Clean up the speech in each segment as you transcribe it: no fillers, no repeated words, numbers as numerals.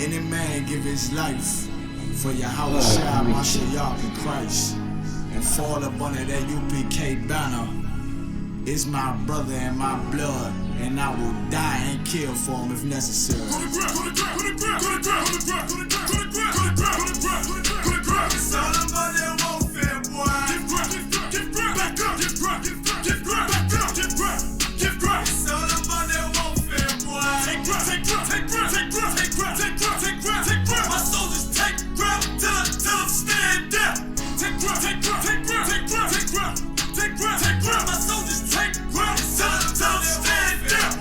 Any man give his life for Yahweh Shai Mashiach in Christ and fall up under that UPK banner is my brother and my blood, and I will die and kill for him if necessary. It's all about that warfare, boy. Back up. It's all about that warfare, boy. My soldiers take ground till I'm stand down. Take ground. My soldiers take ground till I'm stand down.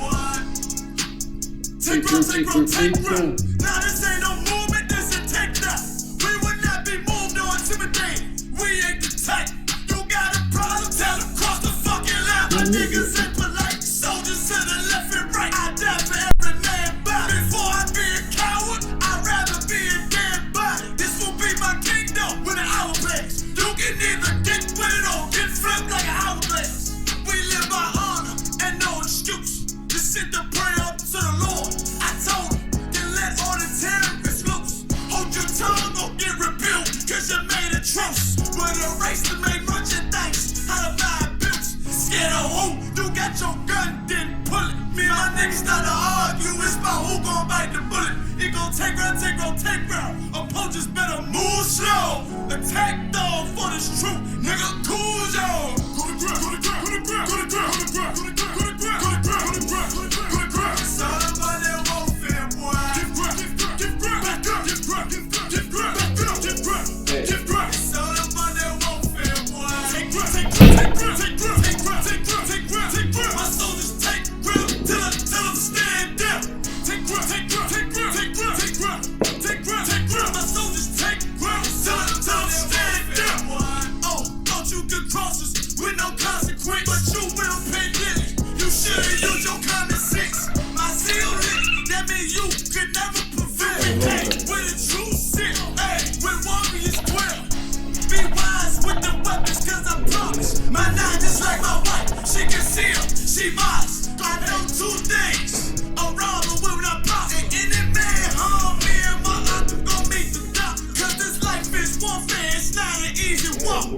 Take ground. Now this ain't no movement, this is take that. We will not be moved or intimidated. We ain't the type. You got a problem, tell them cross the fucking line. My niggas ain't polite. Soldiers to the left and right. I die for every man body. Before I be a coward, I'd rather be a dead body. This will be my kingdom with an hourglass. You can either get with it or get flipped like an hourglass. We live by honor and no excuse. Just sit to pray up to the Lord. I told him, then let all the terrorists loose. Hold your tongue or get rebuked, cause you made a truce. But a race to make much of things, how to buy abuse. Scared of who? You got your gun, then pull it. Me and my niggas start to argue, it's about who gon' bite the bullet. It gon' take round. Opponents better move slow. Attack dog for this truth, nigga, cool zone. Go to ground. It's all about that warfare, boy. Back up. It's all about that warfare, boy. My soldiers take ground till I'm stand down. Take ground. My soldiers take ground till I'm stand down. Oh, thought you could cross us with no consequence, but you will pay daily. You should've used your common sense. My seal lit, that means you could never prevent. Hey, with a true sin, hey, with warriors dwell. Be wise with the weapons, cause I promise. My nine just like my wife, she can see them, she mine. I know two things, a robber will not pop. And any man harm me and my uncle gon' meet the top. Cause this life is warfare, it's not an easy walk.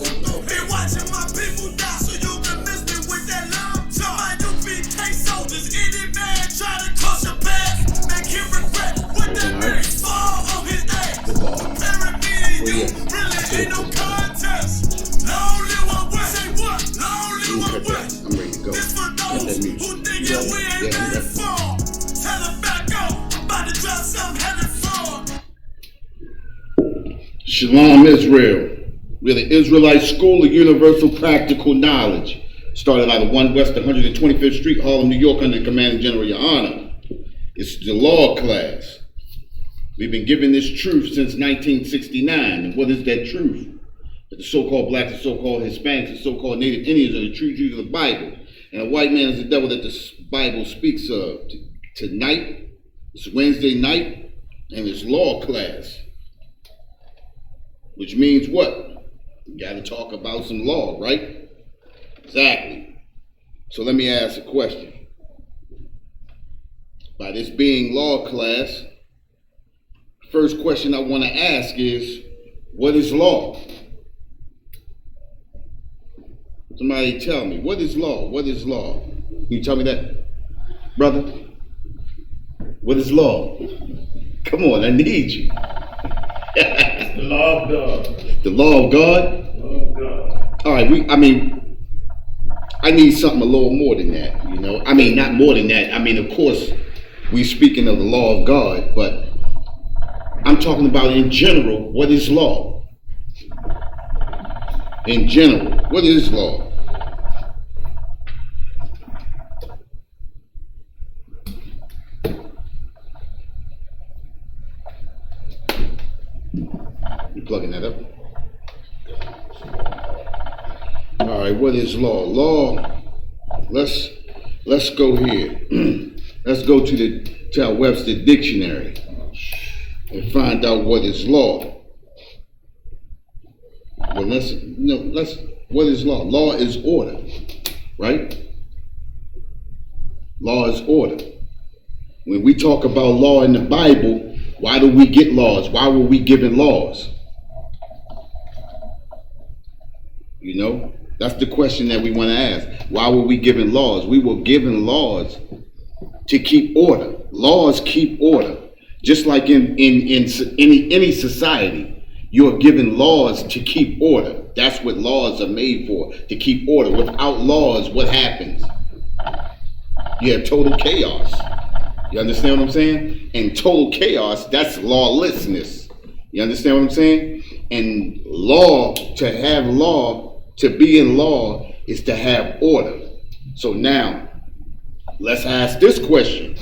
Been watching my people die, so you can miss me with that love talk. My UPK soldiers, any man try to cross your path, make him regret what that means. Fall on his ass. Comparing me to you really ain't no contest. Long live one way. Say what? Long live one way. I'm ready to go. This for those who thinking we ain't ready for. Tell them back up. I'm about to drop some heavy for. Shalom, Israel. We're the Israelite School of Universal Practical Knowledge. Started out of 1 West 125th Street, Harlem, New York, under the Commanding General, Your Honor. It's the law class. We've been given this truth since 1969. And what is that truth? That the so-called blacks, the so-called Hispanics, the so-called Native Indians are the true Jews of the Bible. And a white man is the devil that the Bible speaks of. Tonight, it's Wednesday night, and it's law class. Which means what? You gotta talk about some law, right? Exactly. So let me ask a question. By this being law class, first question I want to ask is, what is law? Somebody tell me, what is law? What is law? Can you tell me that, brother? What is law? Come on, I need you. The law of God. The law of God? Law of God. All right, I need something a little more than that, you know? I mean, not more than that. I mean, of course, we're speaking of the law of God, but I'm talking about in general, what is law? In general, what is law? You plugging that up? All right, what is law? Law, let's go here. Let's go to our Webster Dictionary and find out what is law. Well, what is law? Law is order, right? Law is order. When we talk about law in the Bible, Why do we get laws? Why were we given laws? You know, that's the question that we want to ask. Why were we given laws? We were given laws to keep order. Laws keep order. Just like in any society, you're given laws to keep order. That's what laws are made for, to keep order. Without laws, what happens? You have total chaos. You understand what I'm saying? And total chaos, that's lawlessness. You understand what I'm saying? And law, to have law, to be in law, is to have order. So now, let's ask this question,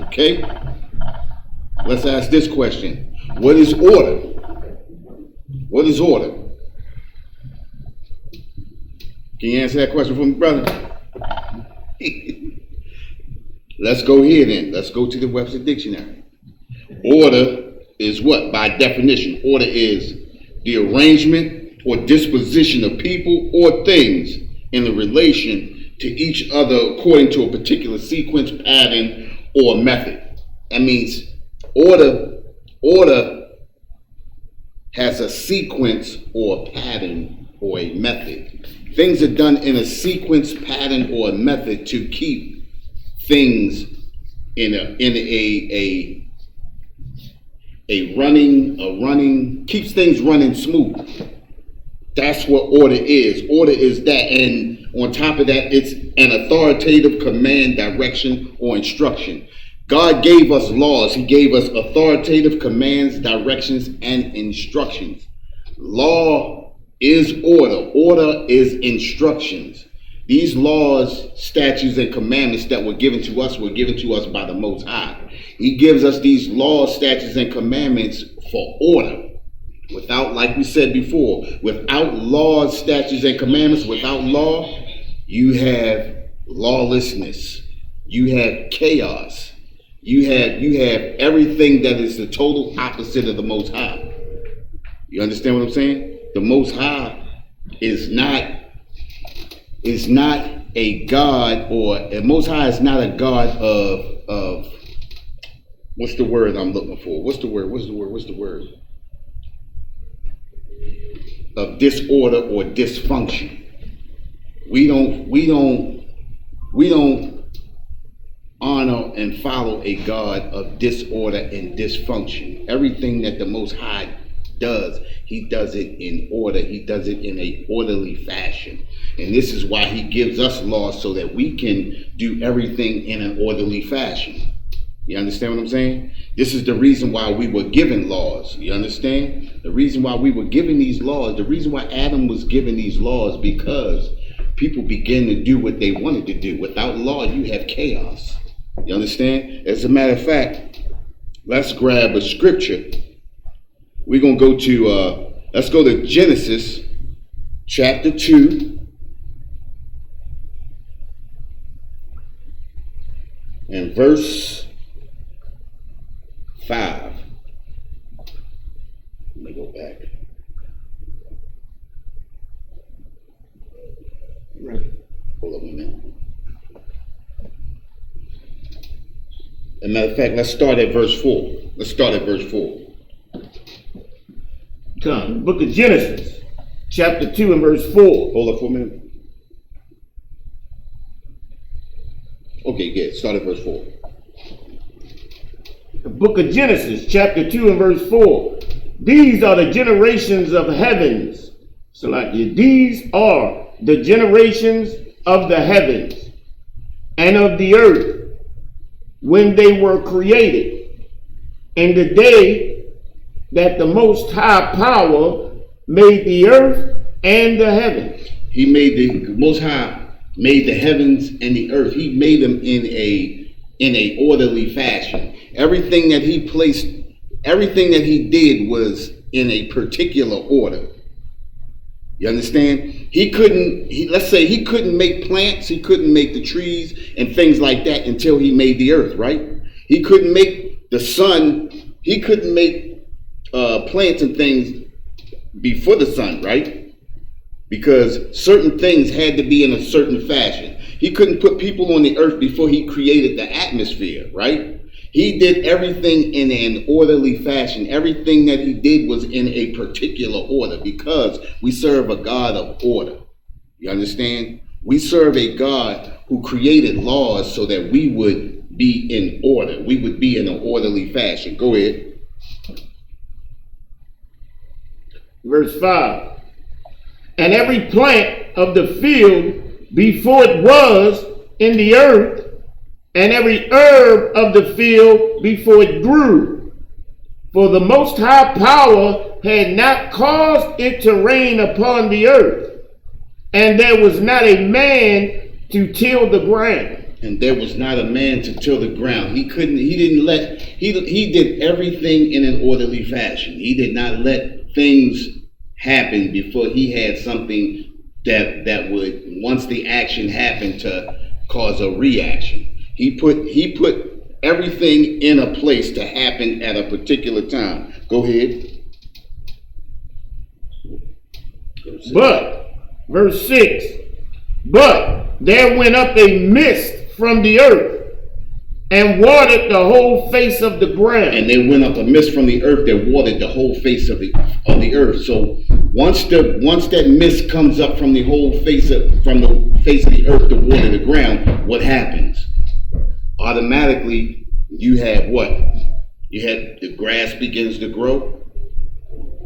okay? Let's ask this question. What is order? What is order? Can you answer that question for me, brother? Let's go here then. Let's go to the Webster Dictionary. Order is what? By definition, order is the arrangement or disposition of people or things in the relation to each other according to a particular sequence, pattern, or method. That means order has a sequence or a pattern or a method. Things are done in a sequence, pattern, or a method to keep things in a running, keeps things running smooth. That's what order is. Order is that, and on top of that, it's an authoritative command, direction, or instruction. God gave us laws. He gave us authoritative commands, directions, and instructions. Law is order. Order is instructions. These laws, statutes, and commandments that were given to us by the Most High. He gives us these laws, statutes, and commandments for order. Without, like we said before, without laws, statutes, and commandments, without law, you have lawlessness. You have chaos. You have everything that is the total opposite of the Most High. You understand what I'm saying? The Most High is not a God, or the Most High is not a God of what's the word I'm looking for? What's the word? Of disorder or dysfunction. We don't honor and follow a God of disorder and dysfunction. Everything that the Most High does, he does it in order. He does it in a orderly fashion. And this is why he gives us laws, so that we can do everything in an orderly fashion. You understand what I'm saying? This is the reason why we were given laws. You understand? The reason why we were given these laws, the reason why Adam was given these laws, because people began to do what they wanted to do. Without law, you have chaos. You understand? As a matter of fact, let's grab a scripture. We're going to go to, let's go to Genesis chapter 2. And verse 5. Let me go back. Hold up a minute. As a matter of fact, let's start at verse 4. Come, book of Genesis, chapter 2 and verse 4. Hold up for a minute. Okay, good. Start at verse 4. The book of Genesis, chapter 2 and verse 4. These are the generations of heavens. So like these are the generations of the heavens and of the earth when they were created, in the day that the Most High Power made the earth and the heavens. He made the Most High made the heavens and the earth. He made them in a orderly fashion. Everything that he did was in a particular order. You understand? Let's say he couldn't make plants, he couldn't make the trees and things like that until he made the earth, right? He couldn't make the sun, he couldn't make plants and things before the sun, right? Because certain things had to be in a certain fashion. He couldn't put people on the earth before he created the atmosphere, right? He did everything in an orderly fashion. Everything that he did was in a particular order because we serve a God of order. You understand? We serve a God who created laws so that we would be in order. We would be in an orderly fashion. Go ahead. Verse 5. And every plant of the field before it was in the earth, and every herb of the field before it grew. For the Most High Power had not caused it to rain upon the earth, and there was not a man to till the ground. And there was not a man to till the ground. He did everything in an orderly fashion. He did not let things happen before he had something that would, once the action happened, to cause a reaction. He put everything in a place to happen at a particular time. Go ahead. But, verse 6, but there went up a mist from the earth and watered the whole face of the ground. And there went up a mist from the earth that watered the whole face of the earth. So once that mist comes up from the face of the earth to water the ground, what happens? Automatically, you have what? You have the grass begins to grow,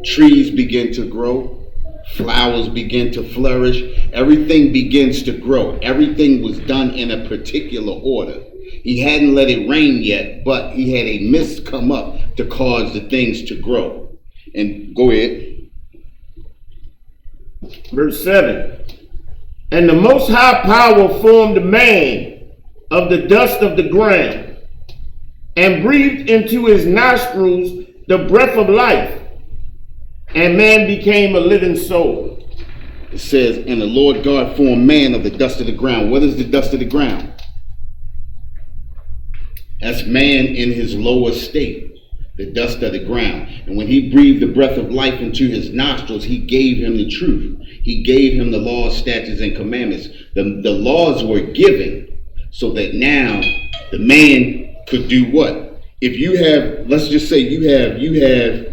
trees begin to grow, flowers begin to flourish, everything begins to grow. Everything was done in a particular order. He hadn't let it rain yet, but he had a mist come up to cause the things to grow. And go ahead. Verse 7. And the Most High Power formed man of the dust of the ground, and breathed into his nostrils the breath of life, and man became a living soul. It says, and the Lord God formed man of the dust of the ground. What is the dust of the ground? That's man in his lower state, the dust of the ground. And when he breathed the breath of life into his nostrils, he gave him the truth. He gave him the laws, statutes, and commandments. The laws were given so that now the man could do what? If you have, let's just say you have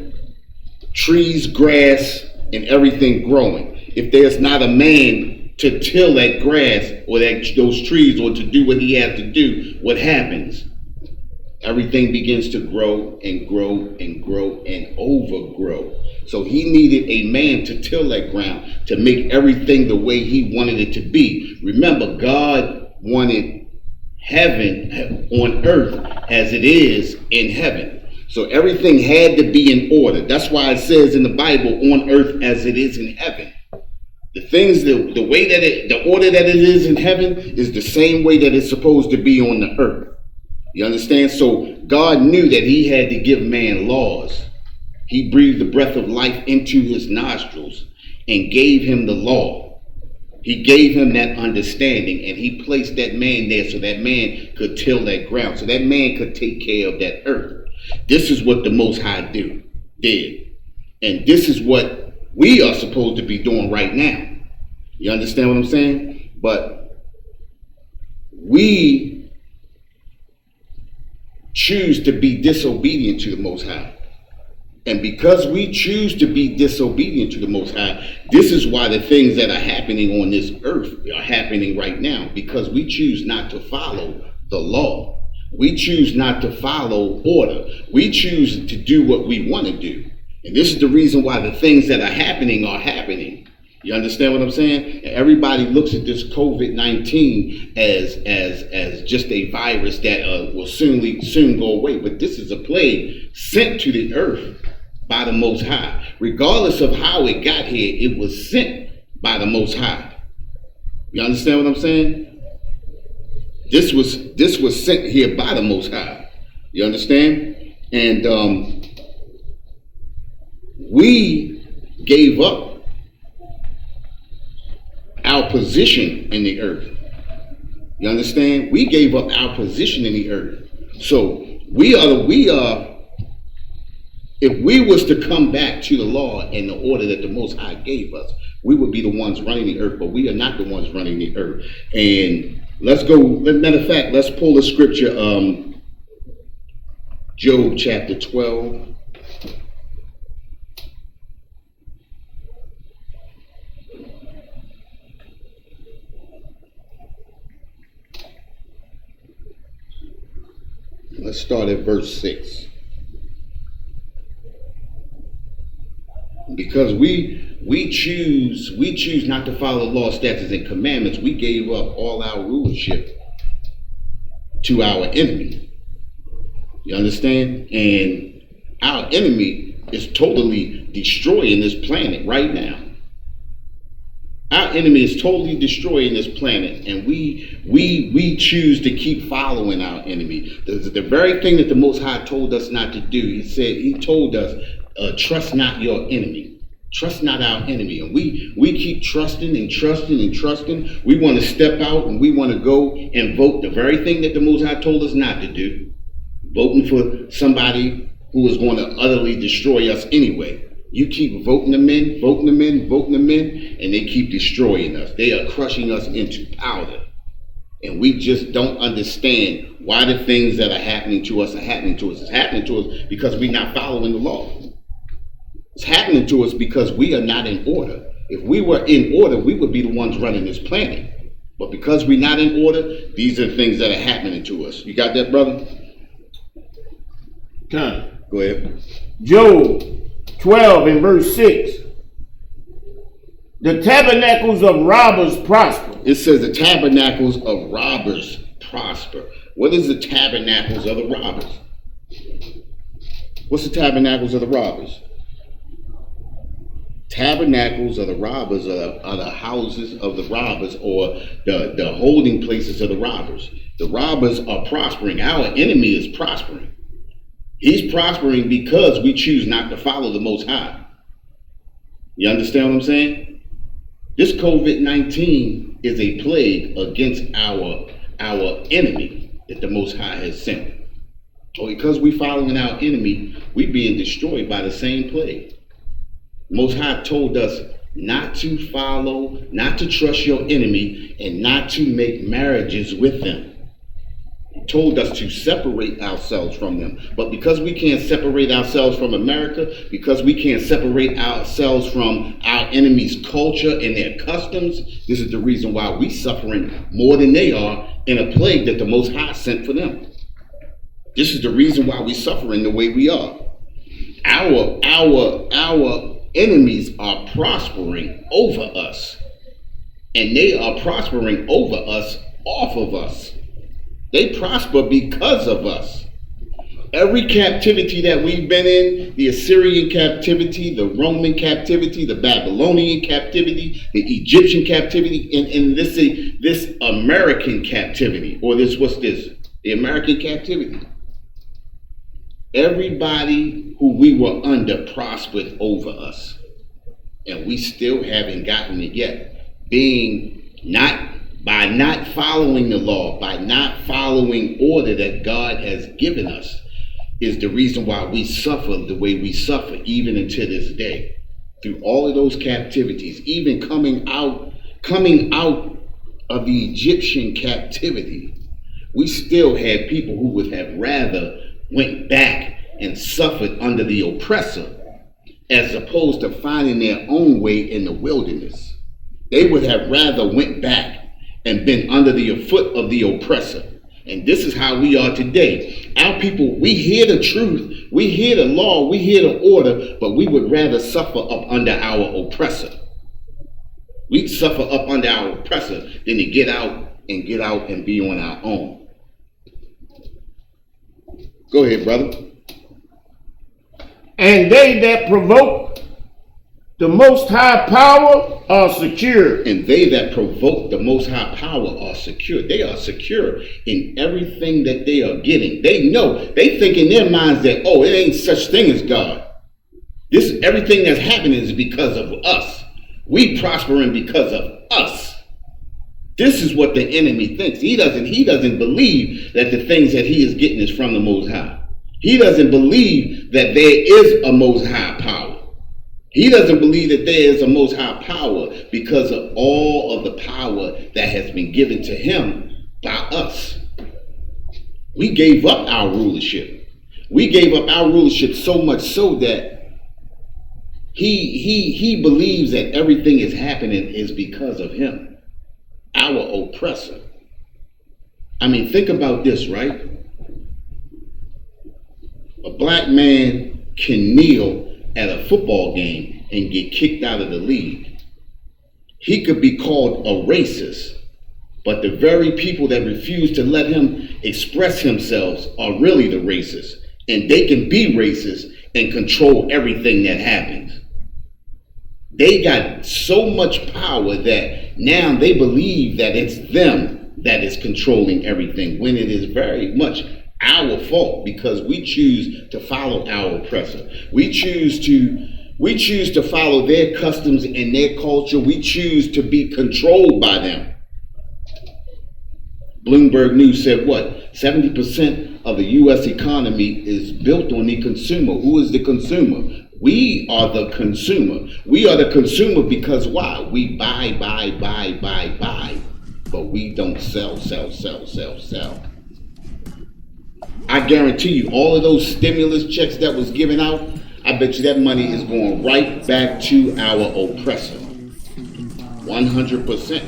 trees, grass, and everything growing. If there's not a man to till that grass or those trees or to do what he has to do, what happens? Everything begins to grow and grow and grow and overgrow. So he needed a man to till that ground, to make everything the way he wanted it to be. Remember, God wanted heaven on earth as it is in heaven. So everything had to be in order. That's why it says in the Bible, on earth as it is in heaven. The things, the order that it is in heaven is the same way that it's supposed to be on the earth. You understand? So God knew that he had to give man laws. He breathed the breath of life into his nostrils and gave him the law. He gave him that understanding, and he placed that man there so that man could till that ground, so that man could take care of that earth. This is what the Most High did. And this is what we are supposed to be doing right now. You understand what I'm saying? But we choose to be disobedient to the Most High. And because we choose to be disobedient to the Most High, this is why the things that are happening on this earth are happening right now, because we choose not to follow the law. We choose not to follow order. We choose to do what we want to do. And this is the reason why the things that are happening are happening. You understand what I'm saying? Everybody looks at this COVID-19 as just a virus that will soon go away. But this is a plague sent to the earth by the Most High. Regardless of how it got here, it was sent by the Most High. You understand what I'm saying? This was sent here by the Most High. You understand? And we gave up our position in the earth. You understand? We gave up our position in the earth. So we are, if we was to come back to the law and the order that the Most High gave us, we would be the ones running the earth, but we are not the ones running the earth. And let's go, matter of fact, let's pull the scripture, Job chapter 12. Let's start at verse 6. Because we choose not to follow the law, statutes, and commandments, we gave up all our rulership to our enemy. You understand? And our enemy is totally destroying this planet right now. Our enemy is totally destroying this planet, and we choose to keep following our enemy. The very thing that the Most High told us not to do. He told us, trust not your enemy. Trust not our enemy. And we keep trusting and trusting and trusting. We want to step out and we want to go and vote the very thing that the Most High told us not to do. Voting for somebody who is going to utterly destroy us anyway. You keep voting them in, and they keep destroying us. They are crushing us into powder. And we just don't understand why the things that are happening to us are happening to us. It's happening to us because we're not following the law. It's happening to us because we are not in order. If we were in order, we would be the ones running this planet. But because we're not in order, these are the things that are happening to us. You got that, brother? Time. Go ahead. Job 12 and verse 6. The tabernacles of robbers prosper. It says the tabernacles of robbers prosper. What is the tabernacles of the robbers? What's the tabernacles of the robbers? Tabernacles of the robbers are the houses of the robbers, or the holding places of the robbers. The robbers are prospering. Our enemy is prospering. He's prospering because we choose not to follow the Most High. You understand what I'm saying? This COVID-19 is a plague against our enemy that the Most High has sent. So because we following our enemy, we being destroyed by the same plague. Most High told us not to follow, not to trust your enemy, and not to make marriages with them. He told us to separate ourselves from them. But because we can't separate ourselves from America, because we can't separate ourselves from our enemy's culture and their customs, this is the reason why we suffering more than they are in a plague that the Most High sent for them. This is the reason why we suffering the way we are. Our enemies are prospering over us, and they are prospering over us off of us. They prosper because of us. Every captivity that we've been in, the Assyrian captivity, the Roman captivity, the Babylonian captivity, the Egyptian captivity, and this American captivity, or the American captivity. Everybody who we were under prospered over us, and we still haven't gotten it yet. By not following the law, by not following order that God has given us, is the reason why we suffer the way we suffer, even until this day. Through all of those captivities, even coming out of the Egyptian captivity, we still had people who would have rather went back and suffered under the oppressor as opposed to finding their own way in the wilderness. They would have rather went back and been under the foot of the oppressor. And this is how we are today. Our people, we hear the truth, we hear the law, we hear the order, but we would rather suffer up under our oppressor. We'd suffer up under our oppressor than to get out and be on our own. Go ahead, brother. And they that provoke the Most High power are secure. And they that provoke the Most High power are secure. They are secure in everything that they are getting. They know, they think in their minds that, oh, it ain't such thing as God. Everything that's happening is because of us. We prospering because of us. This is what the enemy thinks. He doesn't believe that the things that he is getting is from the Most High. He doesn't believe that there is a Most High power. He doesn't believe that there is a Most High power because of all of the power that has been given to him by us. We gave up our rulership. We gave up our rulership so much so that he believes that everything is happening is because of him, our oppressor. I mean, think about this, right? A black man can kneel at a football game and get kicked out of the league. He could be called a racist, but the very people that refuse to let him express himself are really the racists, and they can be racist and control everything that happens. They got so much power that now they believe that it's them that is controlling everything, when it is very much our fault because we choose to follow our oppressor. We choose to follow their customs and their culture. We choose to be controlled by them. Bloomberg News said what? 70% of the U.S. economy is built on the consumer. Who is the consumer? We are the consumer. We are the consumer because why? We buy. But we don't sell. I guarantee you, all of those stimulus checks that was given out, I bet you that money is going right back to our oppressor. 100%.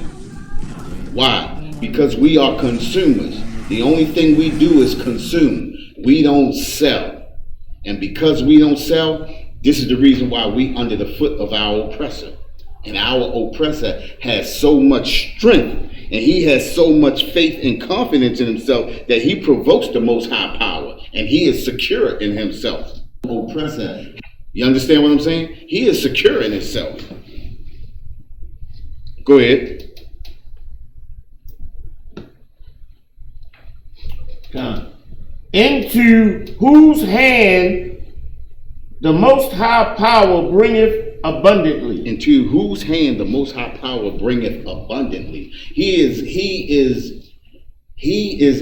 Why? Because we are consumers. The only thing we do is consume. We don't sell. And because we don't sell, this is the reason why we under the foot of our oppressor. And our oppressor has so much strength and he has so much faith and confidence in himself that he provokes the Most High power and he is secure in himself. Oppressor, you understand what I'm saying? He is secure in himself. Go ahead. Into whose hand the Most High power bringeth abundantly. Into whose hand the Most High power bringeth abundantly. He is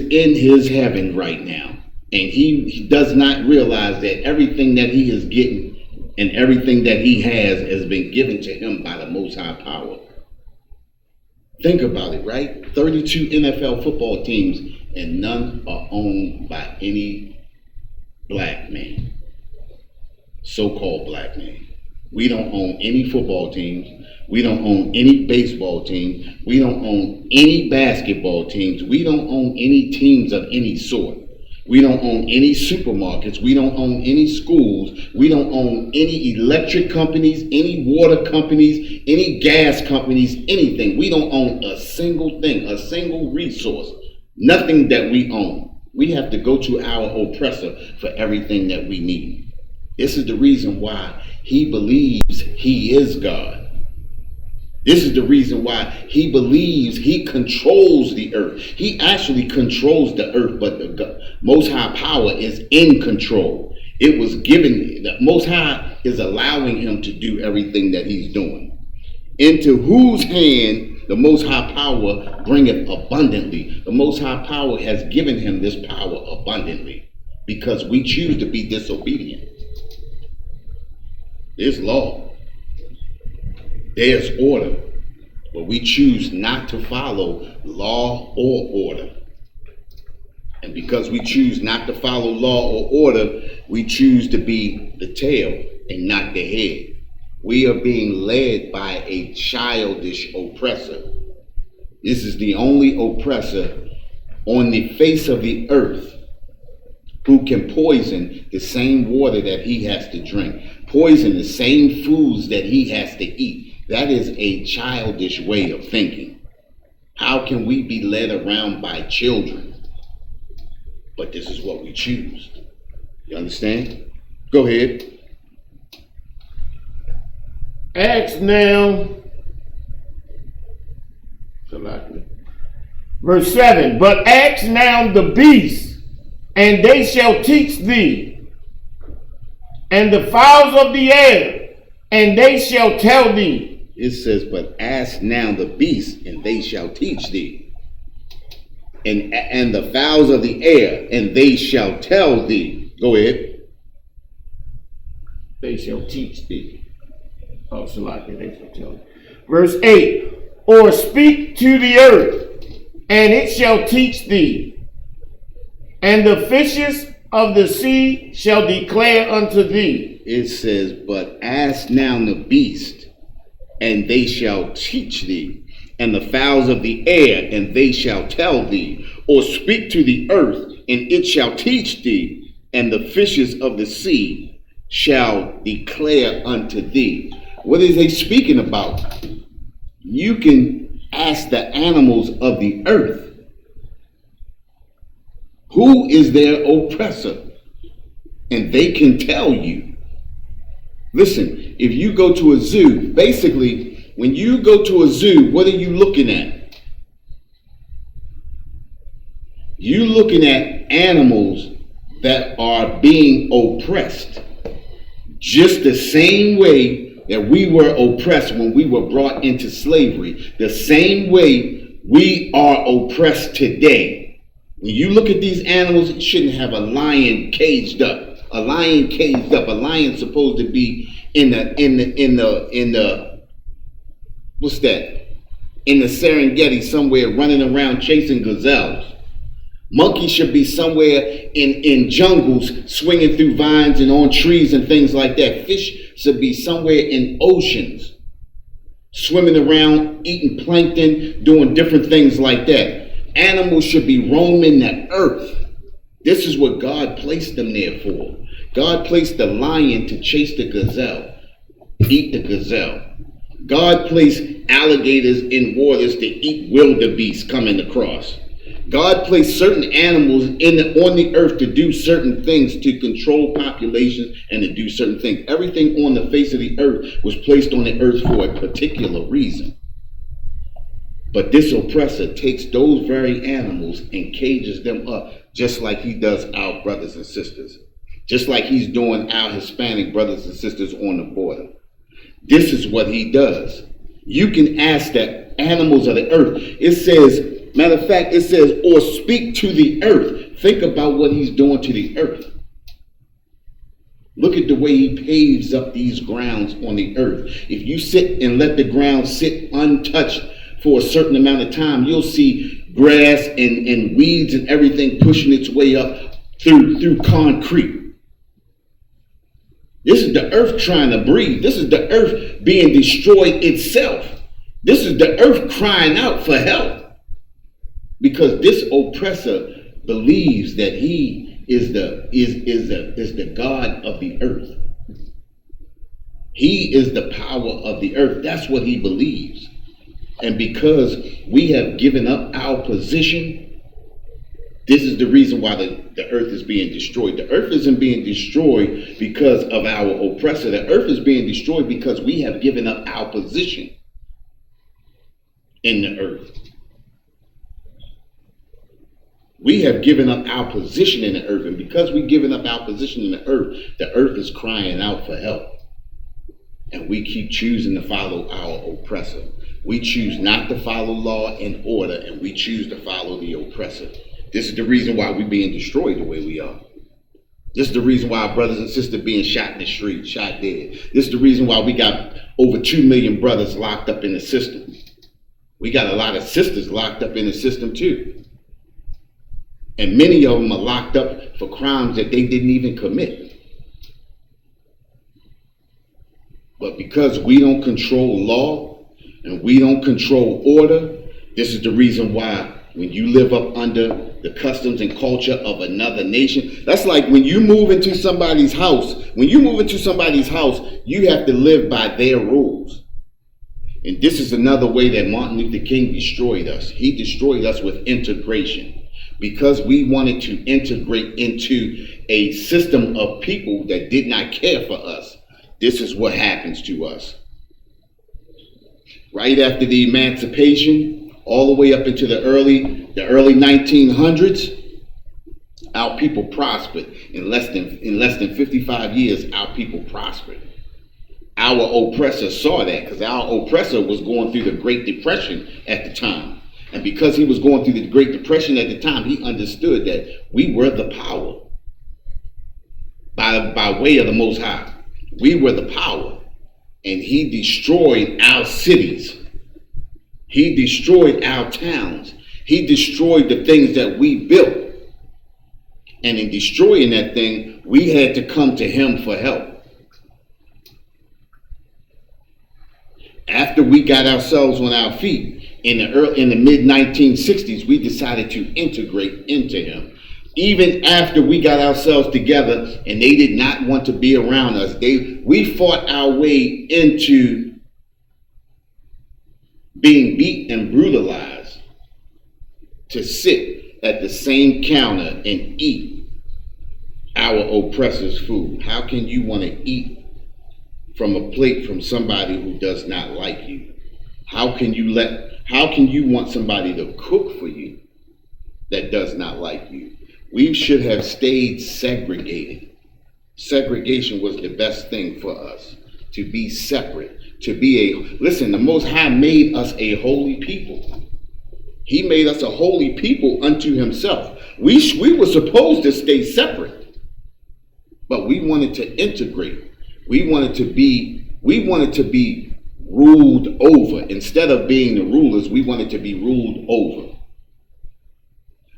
in his heaven right now. And he does not realize that everything that he is getting and everything that he has been given to him by the Most High power. Think about it, right? 32 NFL football teams and none are owned by any black man. So-called black man. We don't own any football teams. We don't own any baseball teams. We don't own any basketball teams. We don't own any teams of any sort. We don't own any supermarkets. We don't own any schools. We don't own any electric companies, any water companies, any gas companies, anything. We don't own a single thing, a single resource, nothing that we own. We have to go to our oppressor for everything that we need. This is the reason why he believes he is God. This is the reason why he believes he controls the earth. He actually controls the earth, but the Most High power is in control. It was given, the Most High is allowing him to do everything that he's doing. Into whose hand the Most High power bringeth abundantly. The Most High power has given him this power abundantly because we choose to be disobedient. There's law. There's order. But we choose not to follow law or order. And because we choose not to follow law or order, we choose to be the tail and not the head. We are being led by a childish oppressor. This is the only oppressor on the face of the earth who can poison the same water that he has to drink, poison the same foods that he has to eat. That is a childish way of thinking. How can we be led around by children? But this is what we choose. You understand? Go ahead. Acts now, verse 7, but ask now the beasts, and they shall teach thee, and the fowls of the air, and they shall tell thee. It says, but ask now the beasts, and they shall teach thee, and the fowls of the air, and they shall tell thee. Go ahead. They shall teach thee. Oh, Salaki, they shall tell thee. Verse 8, or speak to the earth, and it shall teach thee, and the fishes of the sea shall declare unto thee. It says, but ask now the beast, and they shall teach thee, and the fowls of the air, and they shall tell thee, or speak to the earth, and it shall teach thee, and the fishes of the sea shall declare unto thee. What is they speaking about? You can ask the animals of the earth, who is their oppressor? And they can tell you. Listen, if you go to a zoo, basically, when you go to a zoo, what are you looking at? You're looking at animals that are being oppressed. Just the same way that we were oppressed when we were brought into slavery. The same way we are oppressed today. When you look at these animals, it shouldn't have a lion caged up. A lion caged up. A lion's supposed to be in the what's that? In the Serengeti somewhere running around chasing gazelles. Monkeys should be somewhere in jungles swinging through vines and on trees and things like that. Fish should be somewhere in oceans swimming around, eating plankton, doing different things like that. Animals should be roaming the earth. This is what God placed them there for. God placed the lion to chase the gazelle, eat the gazelle. God placed alligators in waters to eat wildebeest coming across. God placed certain animals on the earth to do certain things, to control populations and to do certain things. Everything on the face of the earth was placed on the earth for a particular reason. But this oppressor takes those very animals and cages them up, just like he does our brothers and sisters. Just like he's doing our Hispanic brothers and sisters on the border. This is what he does. You can ask the animals of the earth. It says, matter of fact, it says, or speak to the earth. Think about what he's doing to the earth. Look at the way he paves up these grounds on the earth. If you sit and let the ground sit untouched for a certain amount of time, you'll see grass and weeds and everything pushing its way up through concrete. This is the earth trying to breathe. This is the earth being destroyed itself. This is the earth crying out for help. Because this oppressor believes that he is the God of the earth. He is the power of the earth. That's what he believes. And because we have given up our position, this is the reason why the earth is being destroyed. The earth isn't being destroyed because of our oppressor. The earth is being destroyed because we have given up our position in the earth. We have given up our position in the earth. And because we've given up our position in the earth is crying out for help. And we keep choosing to follow our oppressor. We choose not to follow law and order, and we choose to follow the oppressor. This is the reason why we're being destroyed the way we are. This is the reason why our brothers and sisters being shot in the street, shot dead. This is the reason why we got over 2 million brothers locked up in the system. We got a lot of sisters locked up in the system too. And many of them are locked up for crimes that they didn't even commit. But because we don't control law and we don't control order, this is the reason why when you live up under the customs and culture of another nation, that's like when you move into somebody's house. When you move into somebody's house, you have to live by their rules. And this is another way that Martin Luther King destroyed us. He destroyed us with integration. Because we wanted to integrate into a system of people that did not care for us. This is what happens to us. Right after the emancipation, all the way up into the early 1900s, our people prospered. In less than 55 years, our people prospered. Our oppressor saw that because our oppressor was going through the Great Depression at the time. And because he was going through the Great Depression at the time, he understood that we were the power by way of the Most High. We were the power. And he destroyed our cities. He destroyed our towns. He destroyed the things that we built. And in destroying that thing, we had to come to him for help. After we got ourselves on our feet in the mid 1960s, we decided to integrate into him. Even after we got ourselves together and they did not want to be around us, we fought our way into being beat and brutalized to sit at the same counter and eat our oppressor's food. How can you want to eat from a plate from somebody who does not like you? How can you want somebody to cook for you that does not like you? We should have stayed segregated. Segregation was the best thing for us, to be separate, listen, the Most High made us a holy people. He made us a holy people unto himself. We were supposed to stay separate, but we wanted to integrate. We wanted to be ruled over. Instead of being the rulers, we wanted to be ruled over.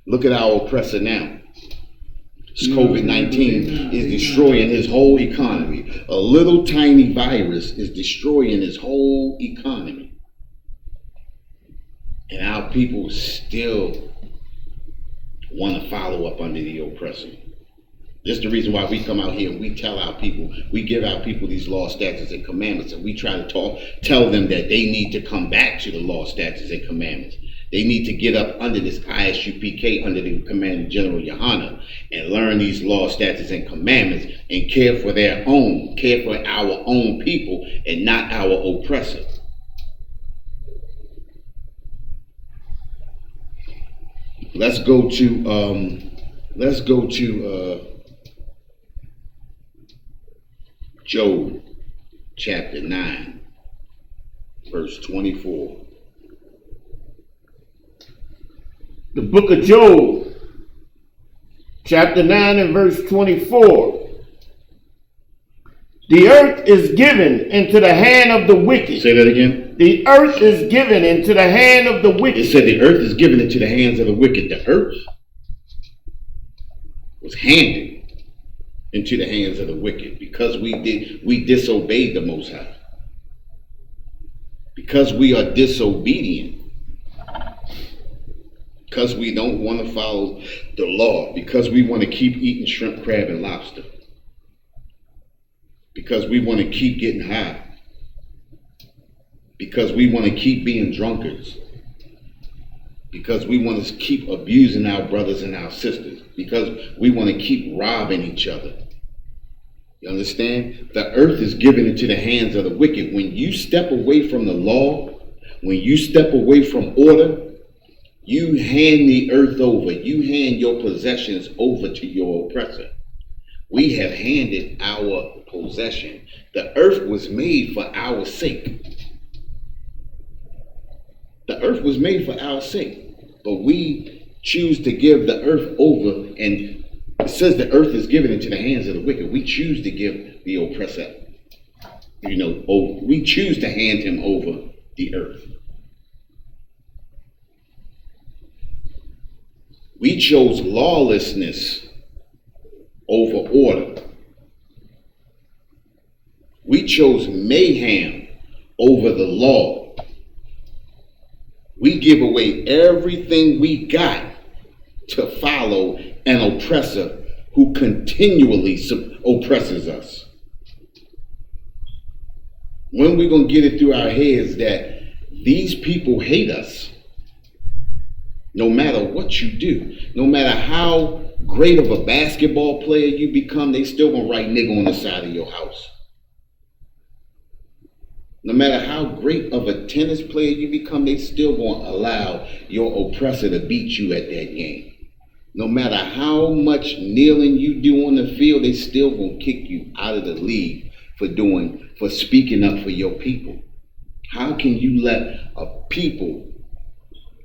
Look at our oppressor now. This COVID-19 is destroying his whole economy. A little tiny virus is destroying his whole economy. And our people still want to follow up under the oppressor. This is the reason why we come out here and we tell our people, we give our people these law, statutes, and commandments, and we try to tell them that they need to come back to the law, statutes, and commandments. They need to get up under this Isupkbmore, under the Commanding General Yohana, and learn these law, statutes, and commandments, and care for our own people, and not our oppressor. Let's go to Job chapter 9, verse 24. The book of Job, chapter 9 and verse 24. The earth is given into the hand of the wicked. Say that again. The earth is given into the hand of the wicked. It said the earth is given into the hands of the wicked. The earth was handed into the hands of the wicked because we disobeyed the Most High. Because we are disobedient. Because we don't want to follow the law. Because we want to keep eating shrimp, crab, and lobster. Because we want to keep getting high. Because we want to keep being drunkards. Because we want to keep abusing our brothers and our sisters. Because we want to keep robbing each other. You understand? The earth is given into the hands of the wicked. When you step away from the law, when you step away from order, you hand the earth over. You hand your possessions over to your oppressor. We have handed our possession. The earth was made for our sake. The earth was made for our sake. But we choose to give the earth over, and it says the earth is given into the hands of the wicked. We choose to give the oppressor, over. We choose to hand him over the earth. We chose lawlessness over order. We chose mayhem over the law. We give away everything we got to follow an oppressor who continually oppresses us. When we going to get it through our heads that these people hate us? No matter what you do, no matter how great of a basketball player you become, they still gonna write nigga on the side of your house. No matter how great of a tennis player you become, they still gonna allow your oppressor to beat you at that game. No matter how much kneeling you do on the field, they still gonna kick you out of the league for speaking up for your people. How can you let a people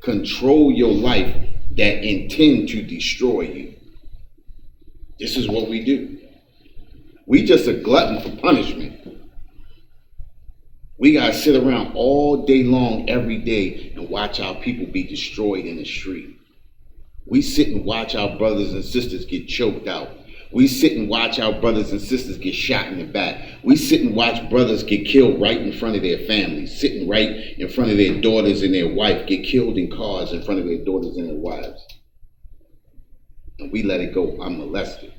control your life that intend to destroy you? This is what we do. We just a glutton for punishment. We gotta sit around all day long, every day, and watch our people be destroyed in the street. We sit and watch our brothers and sisters get choked out. We sit and watch our brothers and sisters get shot in the back. We sit and watch brothers get killed right in front of their families, sitting right in front of their daughters and their wife, get killed in cars in front of their daughters and their wives. And we let it go unmolested.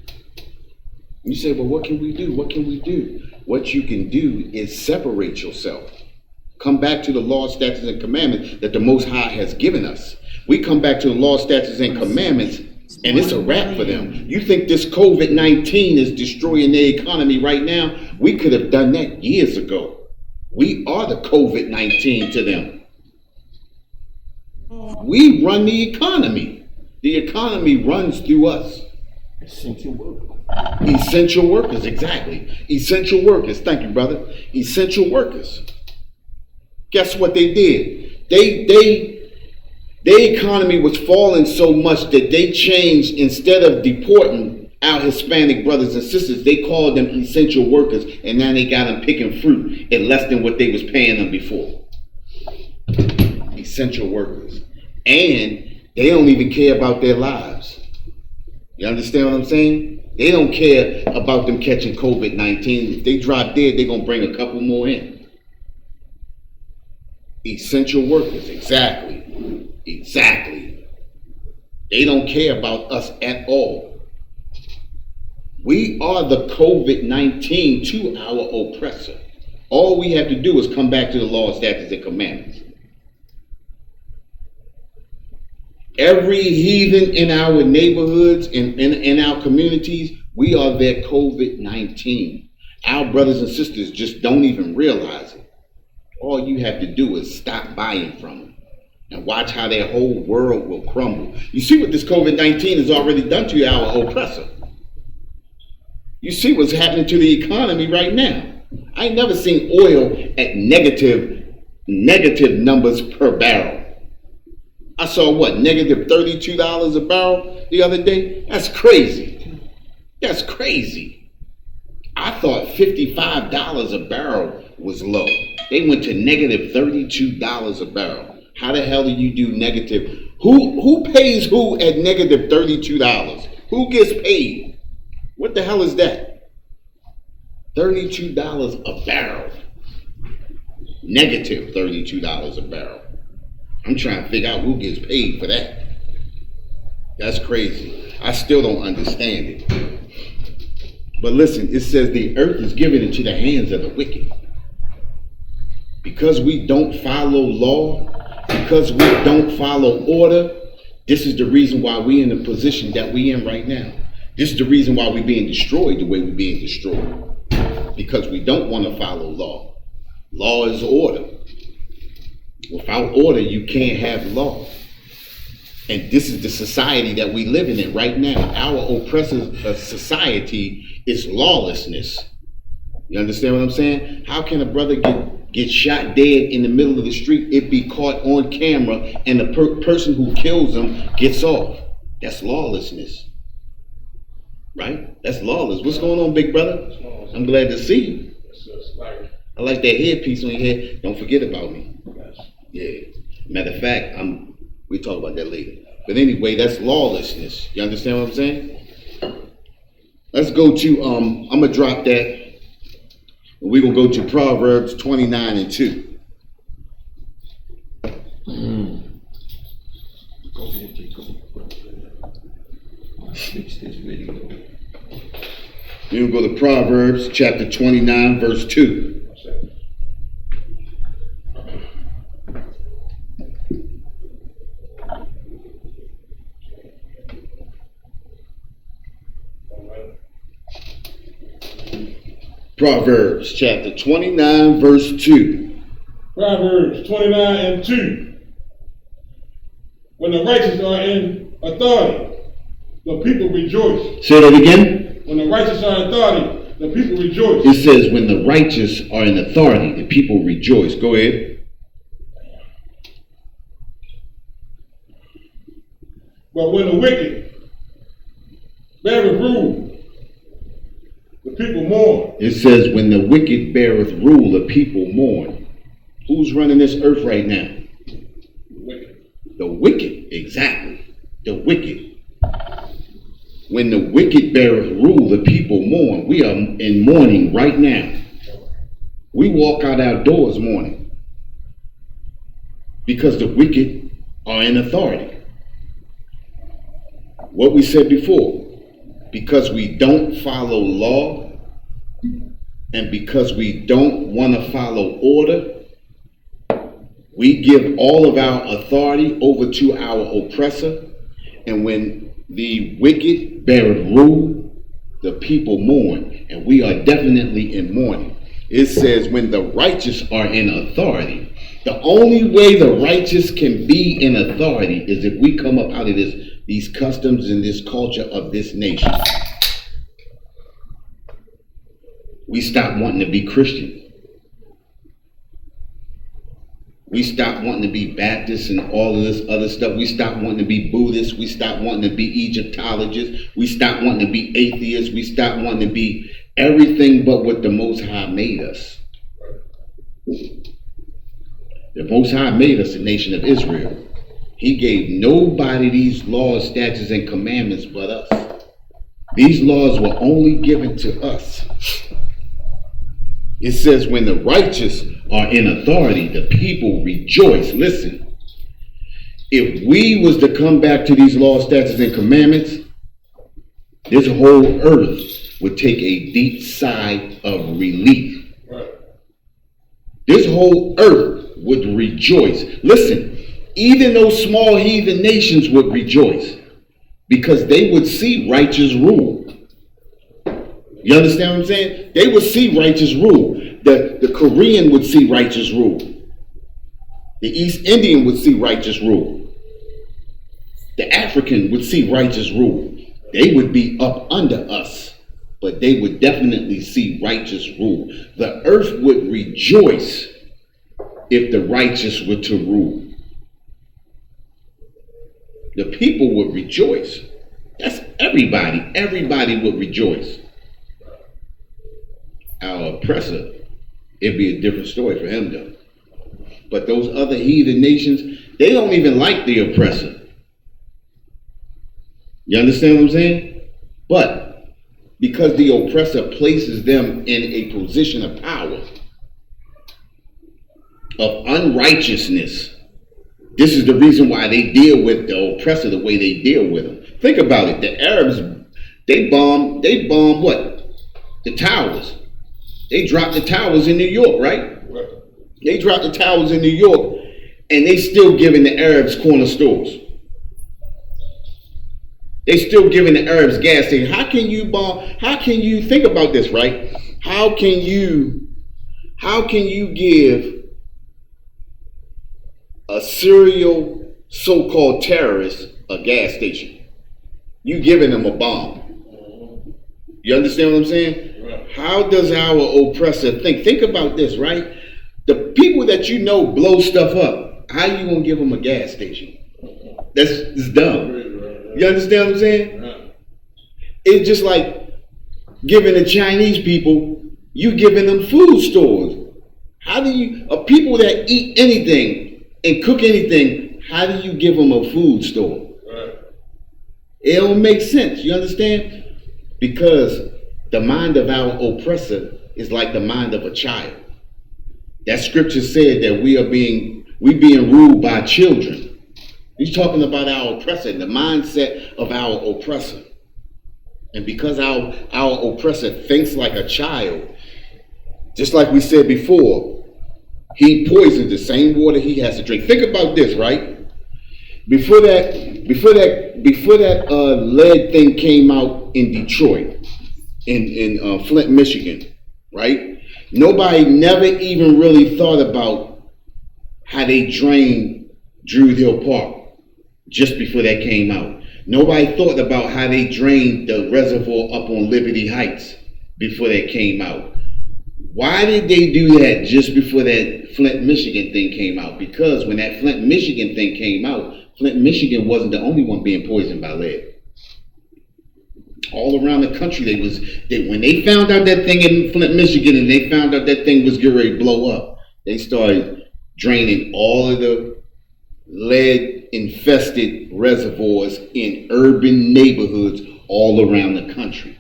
You say, well, what can we do? What can we do? What you can do is separate yourself. Come back to the law, statutes, and commandments that the Most High has given us. We come back to the law, statutes, and commandments, and it's a wrap for them. You think this COVID-19 is destroying their economy right now? We could have done that years ago. We are the COVID-19 to them. We run the economy. The economy runs through us. Essential workers. Essential workers, exactly. Essential workers. Thank you, brother. Essential workers. Guess what they did? Their economy was falling so much that they changed, instead of deporting our Hispanic brothers and sisters, they called them essential workers, and now they got them picking fruit at less than what they was paying them before. Essential workers. And they don't even care about their lives. You understand what I'm saying? They don't care about them catching COVID-19. If they drop dead, they're going to bring a couple more in. Essential workers, exactly. Exactly. They don't care about us at all. We are the COVID-19 to our oppressor. All we have to do is come back to the law, statutes, and commandments. Every heathen in our neighborhoods, in our communities, we are their COVID-19. Our brothers and sisters just don't even realize it. All you have to do is stop buying from them and watch how their whole world will crumble. You see what this COVID-19 has already done to our oppressor. You see what's happening to the economy right now. I ain't never seen oil at negative numbers per barrel. I saw what, negative $32 a barrel the other day? That's crazy. That's crazy. I thought $55 a barrel was low. They went to negative $32 a barrel. How the hell do you do negative? Who pays who at negative $32? Who gets paid? What the hell is that? $32 a barrel. Negative $32 a barrel. I'm trying to figure out who gets paid for that. That's crazy. I still don't understand it. But listen, it says the earth is given into the hands of the wicked. Because we don't follow law, because we don't follow order, this is the reason why we're in the position that we're in right now. This is the reason why we're being destroyed the way we're being destroyed. Because we don't want to follow law. Law is order. Without order, you can't have law. And this is the society that we live in right now. Our oppressive society is lawlessness. You understand what I'm saying? How can a brother get shot dead in the middle of the street, it be caught on camera, and the person who kills him gets off? That's lawlessness. Right? That's lawless. What's going on, big brother? I'm glad to see you. I like that headpiece on your head. Don't forget about me. Yeah. Matter of fact, we talk about that later. But anyway, that's lawlessness. You understand what I'm saying? Let's go to, I'm going to drop that. We're going to go to Proverbs 29 and 2. Go ahead, Jacob. I'll fix this video. We're going to go to Proverbs chapter 29, verse 2. Proverbs chapter 29, verse 2. Proverbs 29 and 2. When the righteous are in authority, the people rejoice. Say that again. When the righteous are in authority, the people rejoice. It says when the righteous are in authority, the people rejoice. Go ahead. But when the wicked beareth rule, the people mourn. It says when the wicked beareth rule, the people mourn. Who's running this earth right now? The wicked. The wicked, exactly. The wicked. when the wicked beareth rule, the people mourn. We are in mourning right now. We walk out our doors mourning because the wicked are in authority. What we said before, because we don't follow law and because we don't want to follow order, we give all of our authority over to our oppressor, and when the wicked beareth rule, the people mourn, and we are definitely in mourning. It says when the righteous are in authority, the only way the righteous can be in authority is if we come up out of these customs and this culture of this nation. We stop wanting to be Christian. We stop wanting to be Baptists and all of this other stuff. We stop wanting to be Buddhists. We stop wanting to be Egyptologists. We stop wanting to be atheists. We stop wanting to be everything but what the Most High made us. The Most High made us a nation of Israel. He gave nobody these laws, statutes, and commandments but us. These laws were only given to us. It says when the righteous are in authority, the people rejoice. Listen, if we was to come back to these laws, statutes, and commandments, this whole earth would take a deep sigh of relief. This whole earth would rejoice. Listen, even those small heathen nations would rejoice because they would see righteous rule. You understand what I'm saying? They would see righteous rule. The Korean would see righteous rule. The East Indian would see righteous rule. The African would see righteous rule. They would be up under us, but they would definitely see righteous rule. The earth would rejoice if the righteous were to rule. The people would rejoice. That's everybody. Everybody would rejoice. Our oppressor, it'd be a different story for him though. But those other heathen nations, they don't even like the oppressor. You understand what I'm saying? But because the oppressor places them in a position of power, of unrighteousness, this is the reason why they deal with the oppressor the way they deal with them. Think about it. The Arabs, they bomb what? The towers. They dropped the towers in New York, right? They dropped the towers in New York, and they still giving the Arabs corner stores. They still giving the Arabs gas stations. How can you bomb? How can you think about this, right? How can you give a serial so-called terrorist a gas station? You giving them a bomb. You understand what I'm saying? How does our oppressor think? Think about this, right? The people that you know blow stuff up, how you gonna give them a gas station? It's dumb. You understand what I'm saying? It's just like giving the Chinese people, you giving them food stores. How do you, people that eat anything and cook anything, how do you give them a food store? It don't make sense, you understand? Because the mind of our oppressor is like the mind of a child. That scripture said that we being ruled by children. He's talking about our oppressor, the mindset of our oppressor. And because our oppressor thinks like a child, just like we said before, he poisons the same water he has to drink. Think about this, right? Before that lead thing came out in Detroit, in Flint, Michigan, right? Nobody never even really thought about how they drained Druid Hill Park just before that came out. Nobody thought about how they drained the reservoir up on Liberty Heights before that came out. Why did they do that just before that Flint, Michigan thing came out? Because when that Flint, Michigan thing came out, Flint, Michigan wasn't the only one being poisoned by lead. All around the country, when they found out that thing in Flint, Michigan, and they found out that thing was getting ready to blow up, they started draining all of the lead-infested reservoirs in urban neighborhoods all around the country.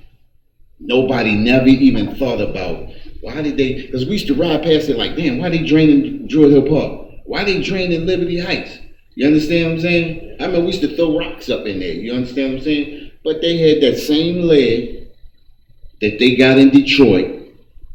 Nobody never even thought about why did they, because we used to ride past it like, damn, why they draining Druid Hill Park? Why they draining Liberty Heights? You understand what I'm saying? I mean, we used to throw rocks up in there. You understand what I'm saying? But they had that same lead that they got in Detroit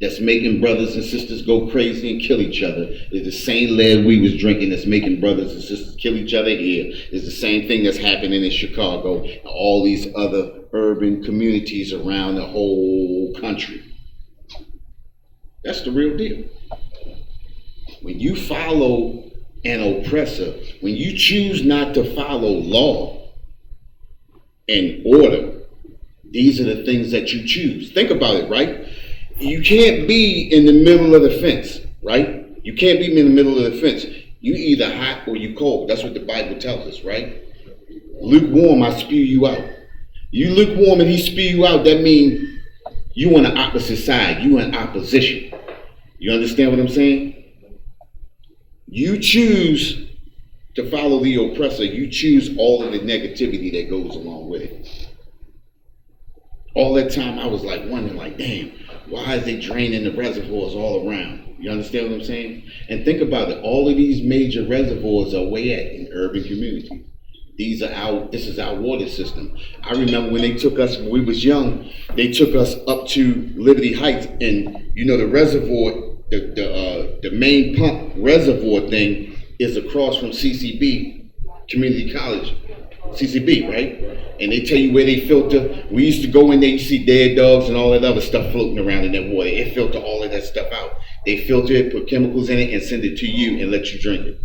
that's making brothers and sisters go crazy and kill each other. Is the same lead we was drinking that's making brothers and sisters kill each other here. Is the same thing that's happening in Chicago and all these other urban communities around the whole country. That's the real deal. When you follow an oppressor, when you choose not to follow law and order, these are the things that you choose. Think about it, right? You can't be in the middle of the fence, right? You can't be in the middle of the fence. You either hot or you cold. That's what the Bible tells us, right? Lukewarm, I spew you out. You lukewarm and he spew you out, that means you on the opposite side. You in opposition. You understand what I'm saying? You choose to follow the oppressor. You choose all of the negativity that goes along with it. All that time I was like wondering, like, damn, why is they draining the reservoirs all around? You understand what I'm saying? And think about it. All of these major reservoirs are way at in urban communities. This is our water system. I remember when they took us, when we was young, they took us up to Liberty Heights, and you know the reservoir, the main pump reservoir thing is across from CCB, Community College, CCB, right? And they tell you where they filter. We used to go in there, you see dead dogs and all that other stuff floating around in that water. It filter all of that stuff out. They filter it, put chemicals in it, and send it to you and let you drink it.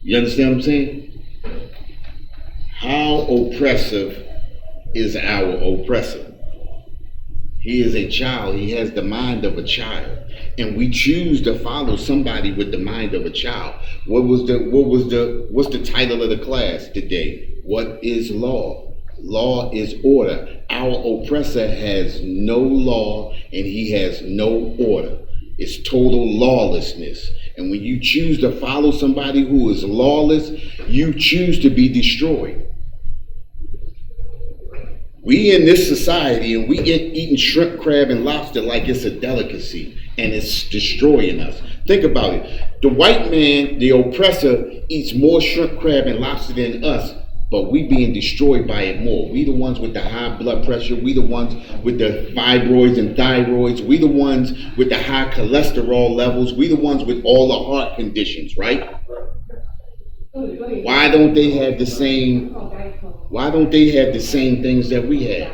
You understand what I'm saying? How oppressive is our oppressor? He is a child. He has the mind of a child. And we choose to follow somebody with the mind of a child. What's the title of the class today? What is law? Law is order. Our oppressor has no law and he has no order. It's total lawlessness. And when you choose to follow somebody who is lawless, you choose to be destroyed. We in this society, and we eating shrimp, crab, and lobster like it's a delicacy, and it's destroying us. Think about it. The white man, the oppressor, eats more shrimp, crab, and lobster than us, but we being destroyed by it more. We the ones with the high blood pressure. We the ones with the fibroids and thyroids. We the ones with the high cholesterol levels. We the ones with all the heart conditions, right? Why don't they have the same? Why don't they have the same things that we have?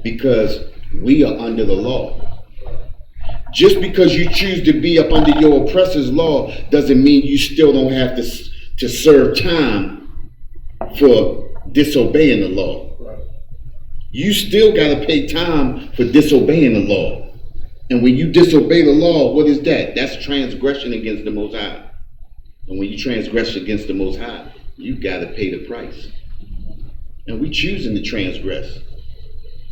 Because we are under the law. Just because you choose to be up under your oppressor's law doesn't mean you still don't have to serve time for disobeying the law. You still got to pay time for disobeying the law. And when you disobey the law, what is that? That's transgression against the Most High. And when you transgress against the Most High, you got to pay the price. And we choosing to transgress.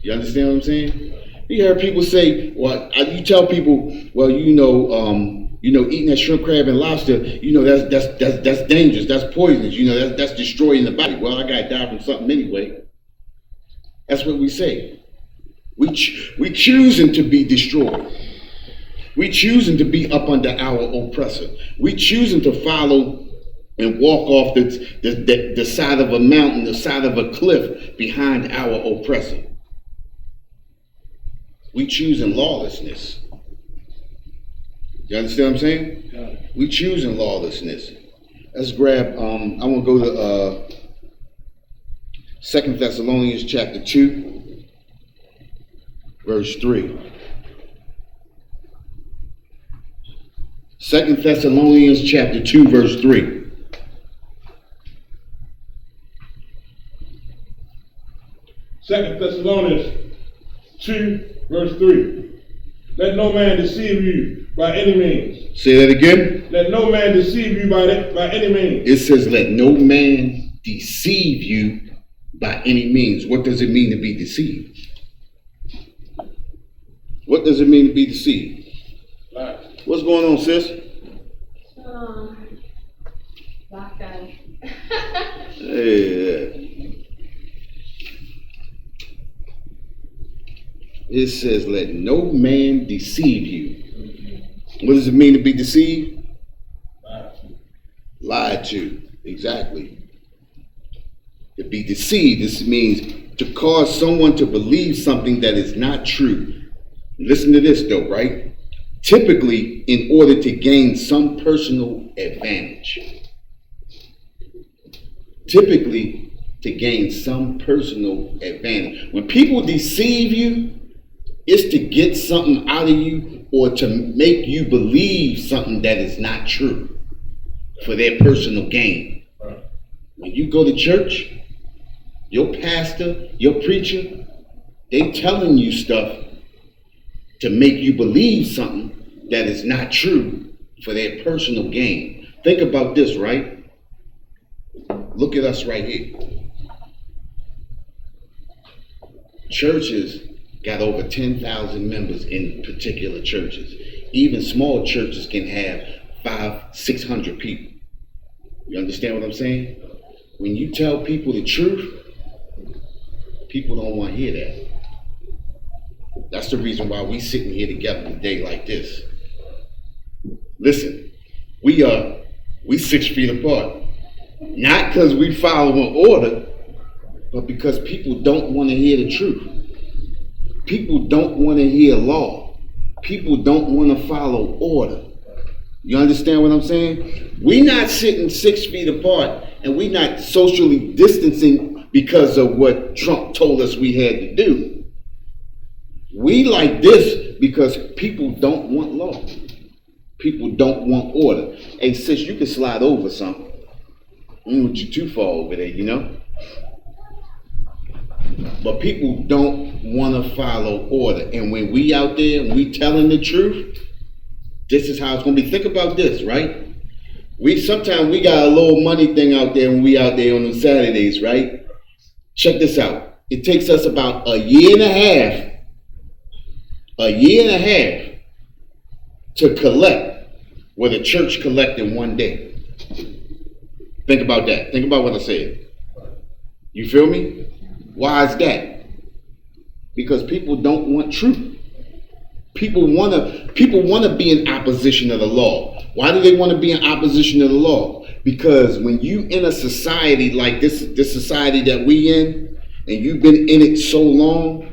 You understand what I'm saying? You hear people say, well, you tell people, well, eating that shrimp, crab, and lobster, that's dangerous, that's poisonous, that's destroying the body. Well, I gotta die from something anyway. That's what we say. We choosing to be destroyed. We choosing to be up under our oppressor. We choosing to follow and walk off the side of a mountain, the side of a cliff behind our oppressor. We choosing lawlessness. You understand what I'm saying? We choosing lawlessness. Let's grab, I want to go to 2 Thessalonians chapter 2, verse 3. 2 Thessalonians chapter 2, verse 3. Second Thessalonians 2, verse 3. Let no man deceive you by any means. Say that again. Let no man deceive you by any means. It says, let no man deceive you by any means. What does it mean to be deceived? What does it mean to be deceived? Right. What's going on, sis? Lockdown. Hey, it says, let no man deceive you. What does it mean to be deceived? Lied to. Exactly. To be deceived, this means to cause someone to believe something that is not true. Listen to this though, right? Typically in order to gain some personal advantage. Typically to gain some personal advantage. When people deceive you, it's to get something out of you or to make you believe something that is not true for their personal gain. When you go to church, your pastor, your preacher, they telling you stuff to make you believe something that is not true for their personal gain. Think about this, right? Look at us right here. Churches got over 10,000 members in particular churches. Even small churches can have 500-600 people. You understand what I'm saying? When you tell people the truth, people don't want to hear that. That's the reason why we sitting here together today like this. Listen, we 6 feet apart. Not because we follow an order, but because people don't want to hear the truth. People don't want to hear law. People don't want to follow order. You understand what I'm saying? We not sitting 6 feet apart and we not socially distancing because of what Trump told us we had to do. We like this because people don't want law. People don't want order. Hey sis, you can slide over something. I don't want you too far over there, you know? But people don't want to follow order. And when we out there and we telling the truth, this is how it's going to be. Think about this, right? Sometimes we got a little money thing out there when we out there on the Saturdays, right? Check this out. It takes us about a year and a half to collect what a church collect in one day. Think about that. Think about what I said. You feel me? Why is that? Because people don't want truth. People wanna be in opposition of the law. Why do they want to be in opposition of the law? Because when you in a society like this society that we in, and you've been in it so long,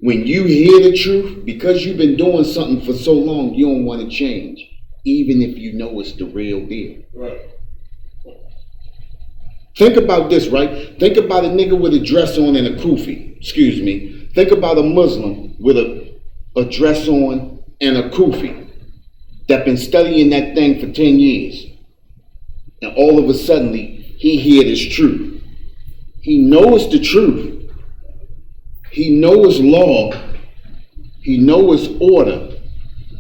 when you hear the truth, because you've been doing something for so long, you don't want to change, even if you know it's the real deal. Right. Think about this, right? Think about a nigga with a dress on and a kufi. Excuse me. Think about a Muslim with a dress on and a kufi that been studying that thing for 10 years. And all of a sudden, he hear this truth. He knows the truth. He knows law. He knows order.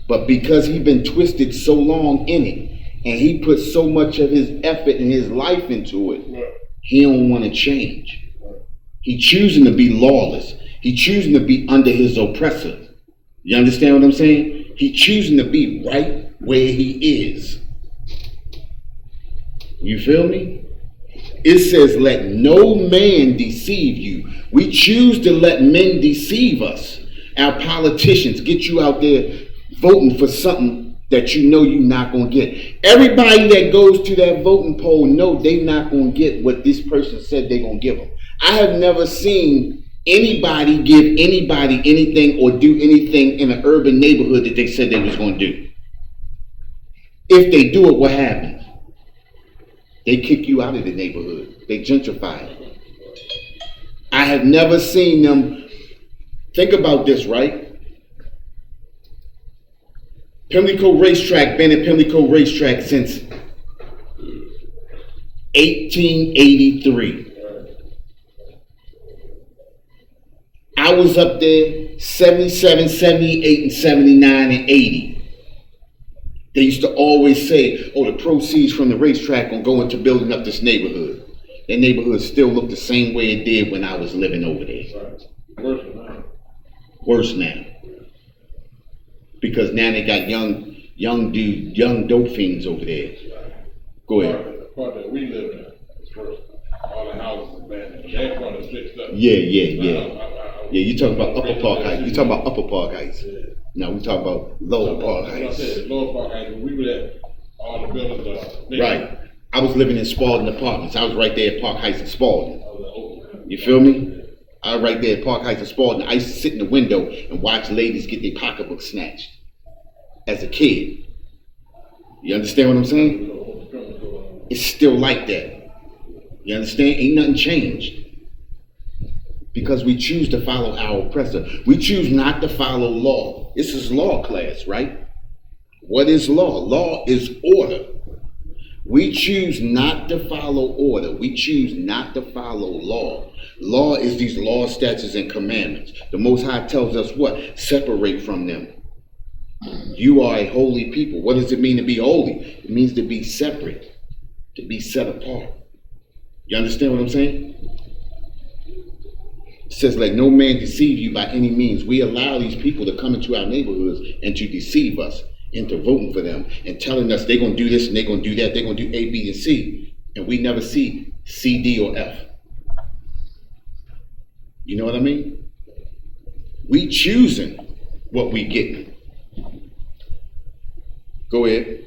But because he been twisted so long in it, and he put so much of his effort and his life into it, he don't want to change. He choosing to be lawless. He choosing to be under his oppressor. You understand what I'm saying? He choosing to be right where he is. You feel me? It says, let no man deceive you. We choose to let men deceive us. Our politicians get you out there voting for something that you know you're not going to get. Everybody that goes to that voting poll know they not going to get what this person said they're going to give them. I have never seen anybody give anybody anything or do anything in an urban neighborhood that they said they was going to do. If they do it, what happens? They kick you out of the neighborhood. They gentrify it. I have never seen them. Think about this, right? Pimlico Racetrack been at Pimlico Racetrack since 1883. I was up there 77, 78, and 79, and 80. They used to always say, oh, the proceeds from the racetrack gonna go into building up this neighborhood. That neighborhood still looked the same way it did when I was living over there. Worse now. Because now they got young dope fiends over there. Go ahead. The part that we live in is worse. All the houses abandoned. That part is fixed up. Yeah. I Yeah, you talking about Upper Park Heights. You talking about Upper Park Heights. No, we talking about Lower Park Heights. I said Lower Park Heights, but we were at all the buildings. Right. I was living in Spalding Apartments. I was right there at Park Heights and Spalding. You feel me? I was right there at Park Heights and Spalding. I used to sit in the window and watch ladies get their pocketbooks snatched as a kid. You understand what I'm saying? It's still like that. You understand? Ain't nothing changed. Because we choose to follow our oppressor. We choose not to follow law. This is law class, right? What is law? Law is order. We choose not to follow order. We choose not to follow law. Law is these laws, statutes, and commandments. The Most High tells us what? Separate from them. You are a holy people. What does it mean to be holy? It means to be separate, to be set apart. You understand what I'm saying? It says, let no man deceive you by any means. We allow these people to come into our neighborhoods and to deceive us into voting for them and telling us they're going to do this and they're going to do that. They're going to do A, B, and C. And we never see C, D, or F. You know what I mean? We choosing what we getting. Go ahead.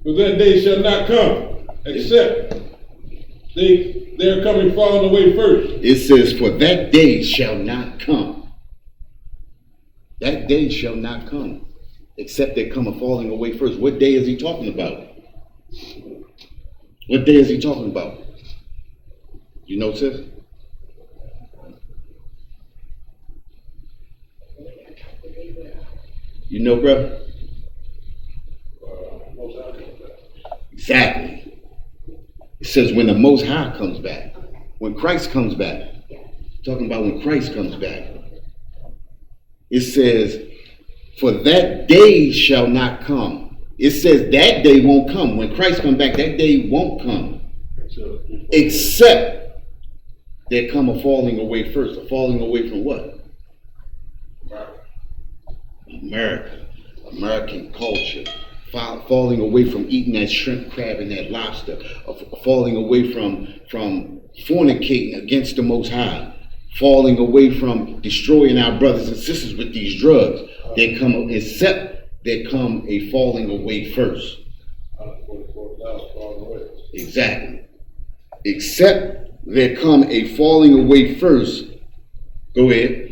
For that day shall not come, except they're coming falling away first. It says, for that day shall not come. That day shall not come, except they come a falling away first. What day is he talking about? What day is he talking about? You know, sis? You know, bro? Exactly. It says when the Most High comes back, when Christ comes back. Talking about when Christ comes back. It says, for that day shall not come. It says that day won't come. When Christ comes back, that day won't come. Except there come a falling away first. A falling away from what? America. American culture. Falling away from eating that shrimp, crab, and that lobster. Falling away from fornicating against the Most High. Falling away from destroying our brothers and sisters with these drugs. Except there come a falling away first. Exactly. Except there come a falling away first. Go ahead.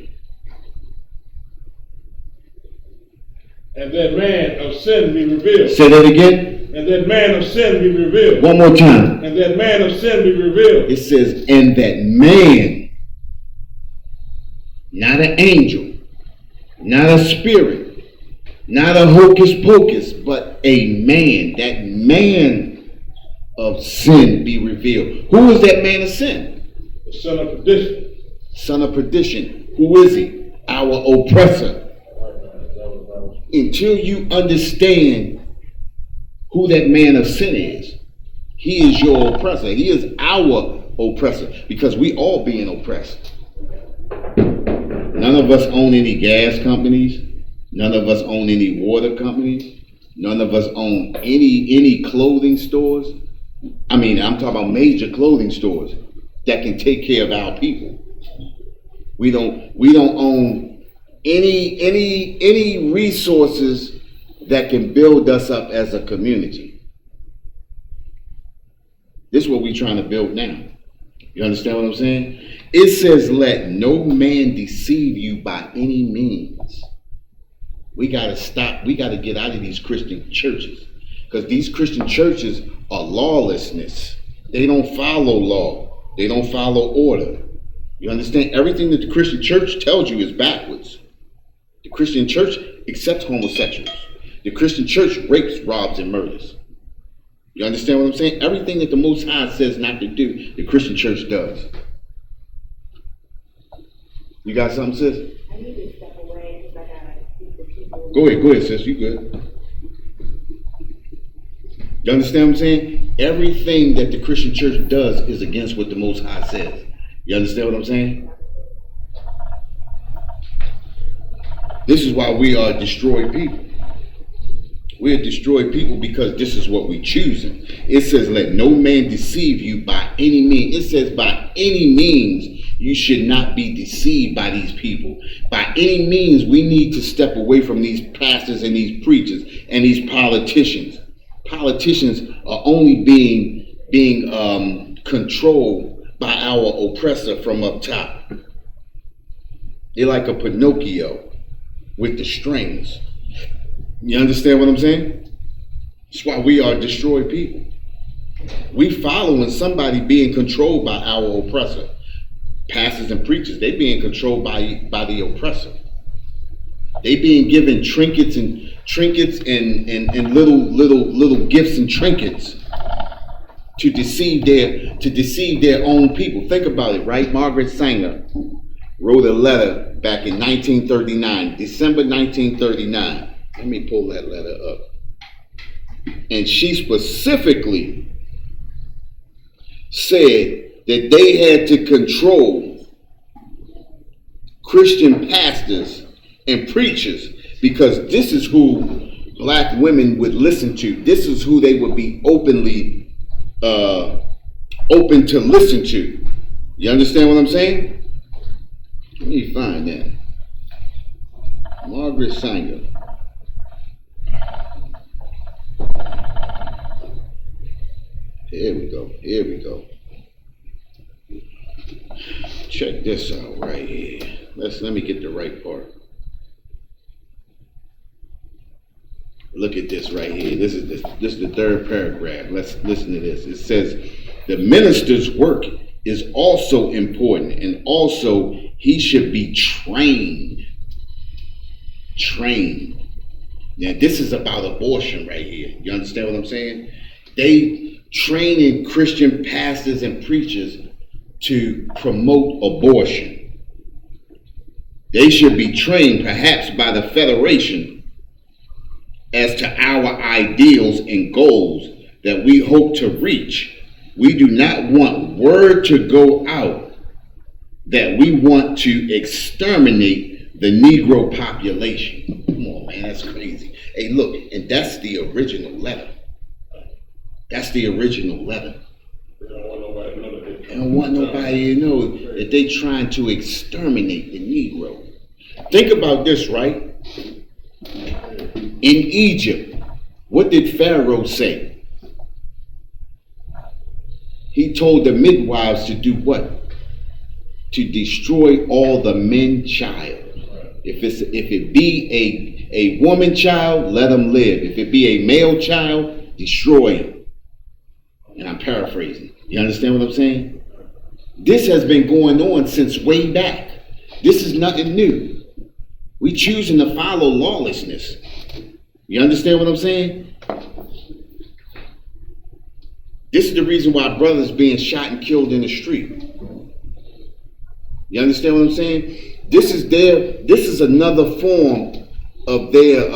And that man of sin be revealed. Say that again. And that man of sin be revealed. One more time. And that man of sin be revealed. It says, and that man, not an angel, not a spirit, not a hocus pocus, but a man, that man of sin be revealed. Who is that man of sin? The son of perdition. Son of perdition. Who is he? Our oppressor. Until you understand who that man of sin is, he is your oppressor. He is our oppressor because we all being oppressed. None of us own any gas companies. None of us own any water companies. None of us own any clothing stores. I mean, I'm talking about major clothing stores that can take care of our people. We don't own any resources that can build us up as a community. This is what we're trying to build now. You understand what I'm saying? It says, let no man deceive you by any means. We got to stop. We got to get out of these Christian churches because these Christian churches are lawlessness. They don't follow law. They don't follow order. You understand? Everything that the Christian church tells you is backwards. The Christian church accepts homosexuals. The Christian church rapes, robs, and murders. You understand what I'm saying? Everything that the Most High says not to do, the Christian church does. You got something, sis? I need to step away because I gotta speak to people. Go ahead, sis. You good. You understand what I'm saying? Everything that the Christian church does is against what the Most High says. You understand what I'm saying? This is why we are destroyed people. We are destroyed people because this is what we're choosing. It says, let no man deceive you by any means. It says by any means. You should not be deceived by these people. By any means, we need to step away from these pastors and these preachers and these politicians. Politicians are only being controlled by our oppressor from up top. They're like a Pinocchio with the strings. You understand what I'm saying? That's why we are destroyed people. We following somebody being controlled by our oppressor. Pastors and preachers, they being controlled by the oppressor. They being given trinkets and little gifts and trinkets to deceive their own people. Think about it, right? Margaret Sanger wrote a letter back in 1939, December 1939. Let me pull that letter up. And she specifically said that they had to control Christian pastors and preachers because this is who black women would listen to. This is who they would be openly open to listen to. You understand what I'm saying? Let me find that. Margaret Sanger. Here we go. Check this out right here. Let me get the right part. Look at this right here. This is the third paragraph. Let's listen to this. It says, the minister's work is also important, and also he should be trained. Trained. Now this is about abortion right here. You understand what I'm saying? They training Christian pastors and preachers to promote abortion. They should be trained perhaps by the Federation as to our ideals and goals that we hope to reach. We do not want word to go out that we want to exterminate the Negro population. Come on, man, that's crazy. Hey, look, and that's the original letter. That's the original letter. They don't want nobody to know that they trying to exterminate the Negro. Think about this, right? In Egypt, what did Pharaoh say? He told the midwives to do what? To destroy all the men child. If it be a woman child, let them live. If it be a male child, destroy him. And I'm paraphrasing. You understand what I'm saying? This has been going on since way back. This is nothing new. We choosing to follow lawlessness. You understand what I'm saying? This is the reason why brothers being shot and killed in the street. You understand what I'm saying? This is another form of their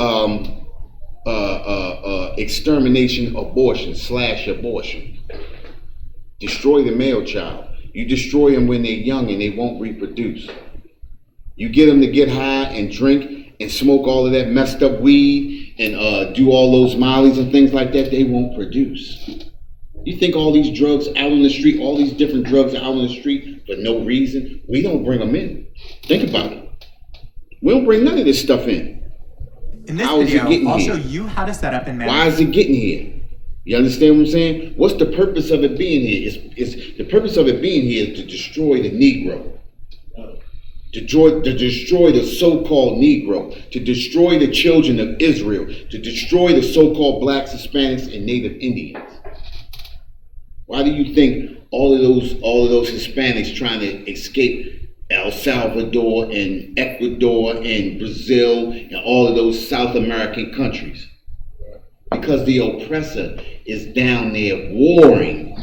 extermination, abortion / abortion. Destroy the male child. You destroy them when they're young and they won't reproduce. You get them to get high and drink and smoke all of that messed up weed and do all those mollies and things like that, they won't produce. You think all these drugs out on the street, all these different drugs out on the street for no reason, we don't bring them in. Think about it. We don't bring none of this stuff in. In this How is it video, getting I'll here? show you how to set up and manage. Why is it getting here? You understand what I'm saying? What's the purpose of it being here? It's the purpose of it being here is to destroy the Negro. To destroy the so-called Negro, to destroy the children of Israel, to destroy the so-called blacks, Hispanics, and Native Indians. Why do you think all of those Hispanics trying to escape El Salvador and Ecuador and Brazil and all of those South American countries? Because the oppressor is down there warring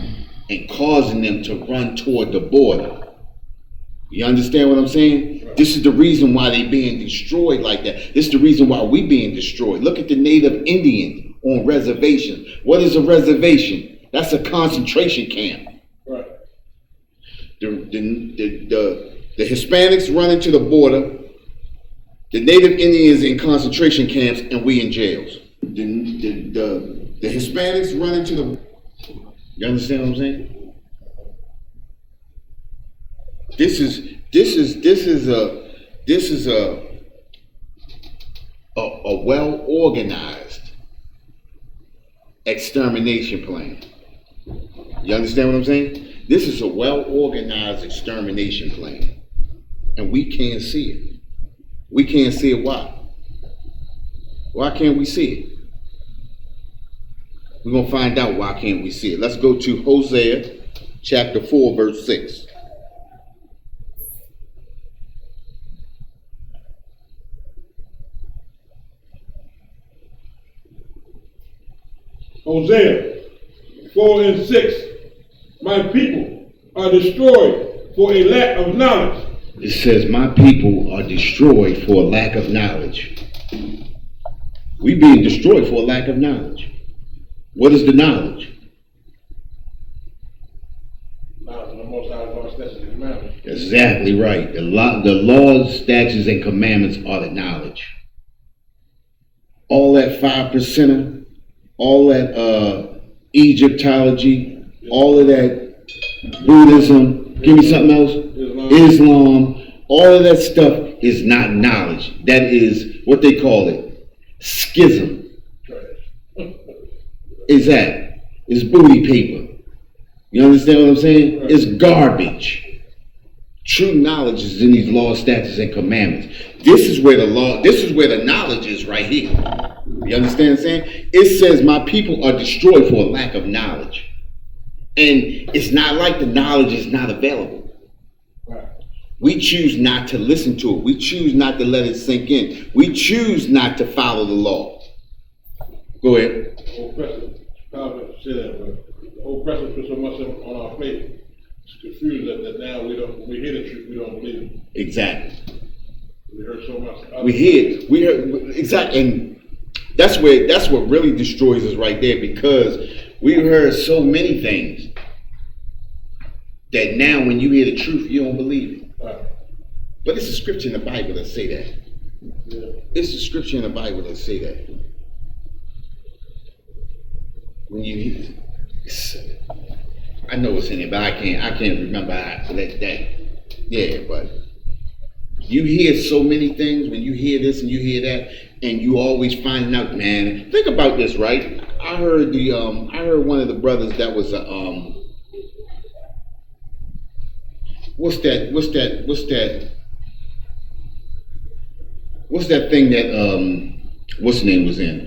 and causing them to run toward the border. You understand what I'm saying? Right. This is the reason why they being destroyed like that. This is the reason why we being destroyed. Look at the Native Indians on reservations. What is a reservation? That's a concentration camp. Right. The Hispanics running to the border, the Native Indians in concentration camps, and we in jails. The Hispanics running to the... You understand what I'm saying? This is a well organized extermination plan. You understand what I'm saying? This is a well organized extermination plan, and we can't see it. We can't see it. Why? Why can't we see it? We're gonna find out why can't we see it. Let's go to Hosea chapter 4, verse 6. Hosea 4 and 6. My people are destroyed for a lack of knowledge. It says, my people are destroyed for a lack of knowledge. We being destroyed for a lack of knowledge. What is the knowledge? Knowledge of the Most High law, statutes, and commandments. Exactly right. The laws, statutes, and commandments are the knowledge. All that 5%er, all that Egyptology, all of that Buddhism, give me something else. Islam, all of that stuff is not knowledge. That is what they call it, schism. Is that? It's booty paper. You understand what I'm saying? It's garbage. True knowledge is in these laws, statutes, and commandments. This is where the knowledge is right here. You understand what I'm saying? It says my people are destroyed for a lack of knowledge. And it's not like the knowledge is not available. We choose not to listen to it. We choose not to let it sink in. We choose not to follow the law. Go ahead. Old President, Calvin said that, but the old President put so much on our plate, it's confused that now when we hear the truth, we don't believe it. Exactly. We heard so much. We heard, exactly, and that's what really destroys us right there, because we heard so many things that now when you hear the truth, you don't believe it. But it's a scripture in the Bible that say that. Yeah. It's a scripture in the Bible that say that. When you hear, I know it's in it, but I can't remember how that. Yeah, but you hear so many things when you hear this and you hear that, and you always finding out, man. Think about this, right? I heard one of the brothers that was what's that thing that what's the name was in?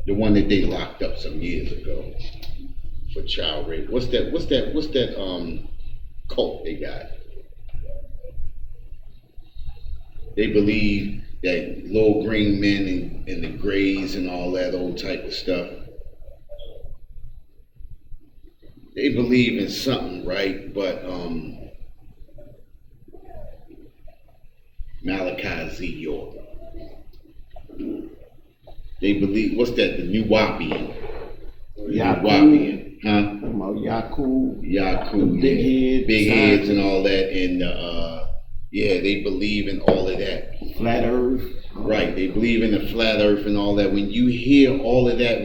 The one that they locked up some years ago for child rape. What's that cult they got? They believe that little green men and the grays and all that old type of stuff. They believe in something, right? But Malachi Z. York. They believe, what's that? The New Wapian. Wapian, huh? Yaku, big heads and all that, and they believe in all of that. Flat Earth. Right, they believe in the flat Earth and all that. When you hear all of that,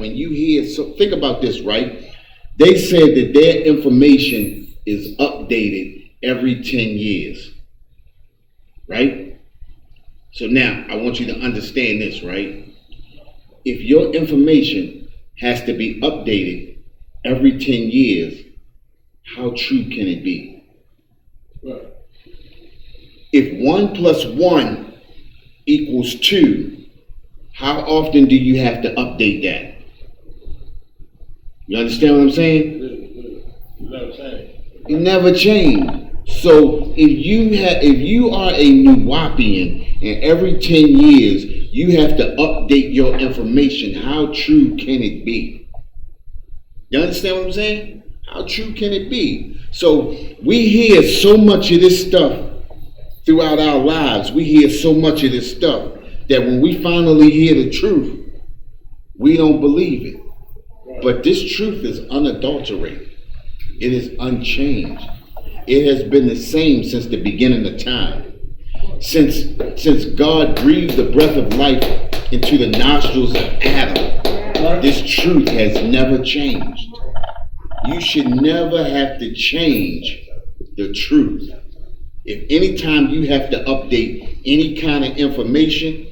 so think about this, right? They said that their information is updated every 10 years, right? So now I want you to understand this, right? If your information has to be updated every 10 years, how true can it be? Right. If 1 + 1 = 2, how often do you have to update that? You understand what I'm saying? It never changed. So if you are a Nuwapian and every 10 years you have to update your information, how true can it be? You understand what I'm saying? How true can it be? So we hear so much of this stuff throughout our lives. We hear so much of this stuff that when we finally hear the truth, we don't believe it. But this truth is unadulterated. It is unchanged. It has been the same since the beginning of time. Since God breathed the breath of life into the nostrils of Adam, this truth has never changed. You should never have to change the truth. If anytime you have to update any kind of information,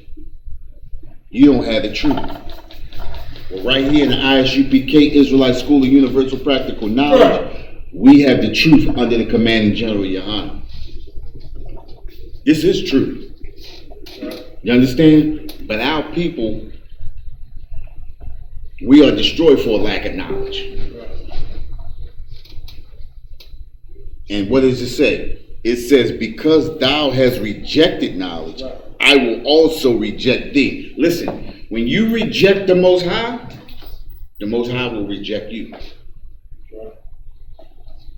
you don't have the truth. Well, right here in the ISUPK, Israelite School of Universal Practical Knowledge, we have the truth under the commanding general, Your Honor. This is truth. You understand? But our people, we are destroyed for a lack of knowledge. And what does it say? It says, because thou hast rejected knowledge, I will also reject thee. Listen, when you reject the Most High will reject you.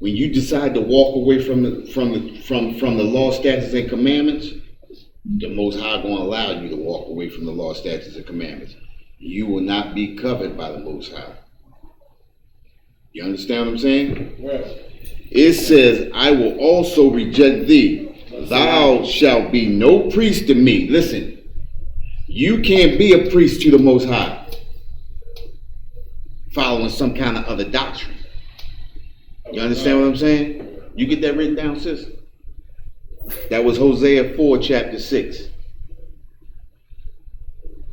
When you decide to walk away from the law, statutes, and commandments, the Most High going to allow you to walk away from the law, statutes, and commandments. You will not be covered by the Most High. You understand what I'm saying? Right. It says, I will also reject thee. Thou shalt be no priest to me. Listen, you can't be a priest to the Most High following some kind of other doctrine. You understand what I'm saying? You get that written down, sister? That was Hosea 4, chapter 6.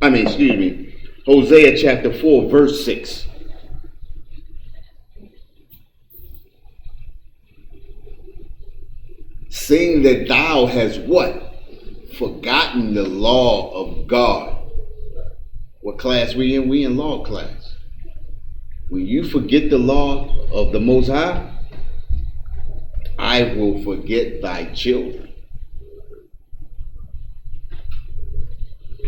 Hosea chapter 4, verse 6. Saying that thou hast what? Forgotten the law of God. What class we in? We in law class. When you forget the law of the Most High, I will forget thy children.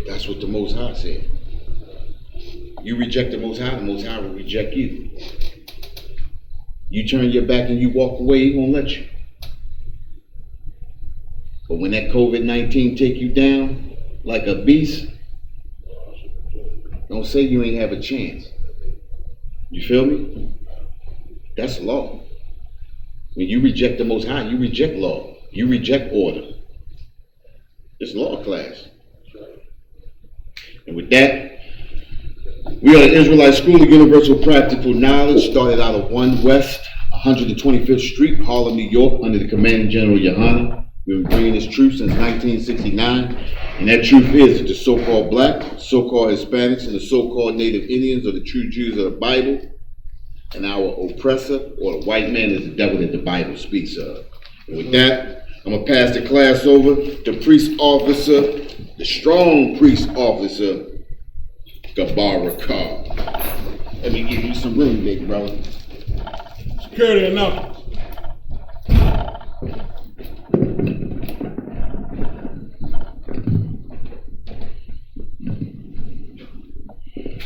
That's what the Most High said. You reject the Most High will reject you. You turn your back and you walk away, he won't let you. But when that COVID-19 take you down like a beast, don't say you ain't have a chance. You feel me? That's law. When you reject the Most High, you reject law. You reject order. It's law class. And with that, we are the Israelite School of Universal Practical Knowledge, started out of 1 West 125th Street, Harlem, New York, under the commanding general, Yohana. We've been bringing this truth since 1969, and that truth is that the so-called black, so-called Hispanics, and the so-called Native Indians are the true Jews of the Bible, and our oppressor, or the white man, is the devil that the Bible speaks of. And with that, I'm going to pass the class over to priest officer, the strong priest officer, Gabarakar. Let me give you some room, big brother. Security announcements.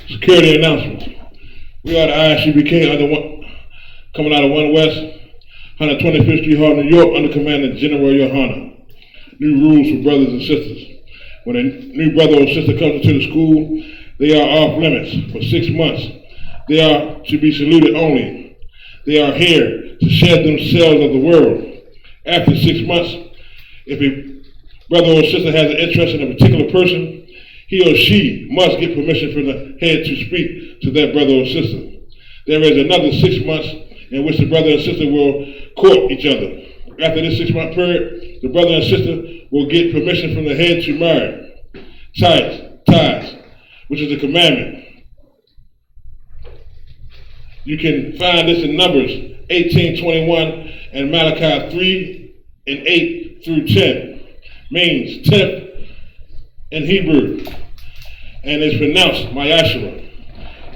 Security announcements. We are the ISUPK coming out of 1 West 125th Street, Harlem, New York, under commanding General Yohana. New rules for brothers and sisters. When a new brother or sister comes into the school, they are off limits for 6 months. They are to be saluted only. They are here to shed themselves of the world. After 6 months, if a brother or sister has an interest in a particular person, he or she must get permission from the head to speak to that brother or sister. There is another 6 months in which the brother and sister will court each other. After this 6-month period, the brother and sister will get permission from the head to marry. Ties, which is a commandment. You can find this in Numbers 18:21 and Malachi 3:8 through 10. Means 10th in Hebrew, and it's pronounced Mayashua.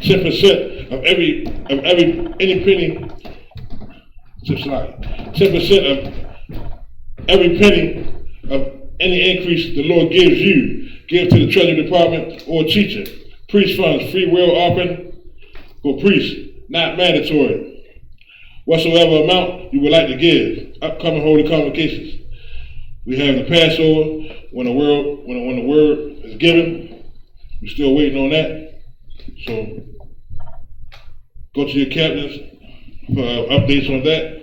10% of any penny. 10% of every penny of any increase the Lord gives you, give to the Treasury Department or teacher. Priest funds, free will offering for priests, not mandatory. Whatsoever amount you would like to give. Upcoming holy convocations. We have the Passover when the word is given. We're still waiting on that. So go to your captains for updates on that.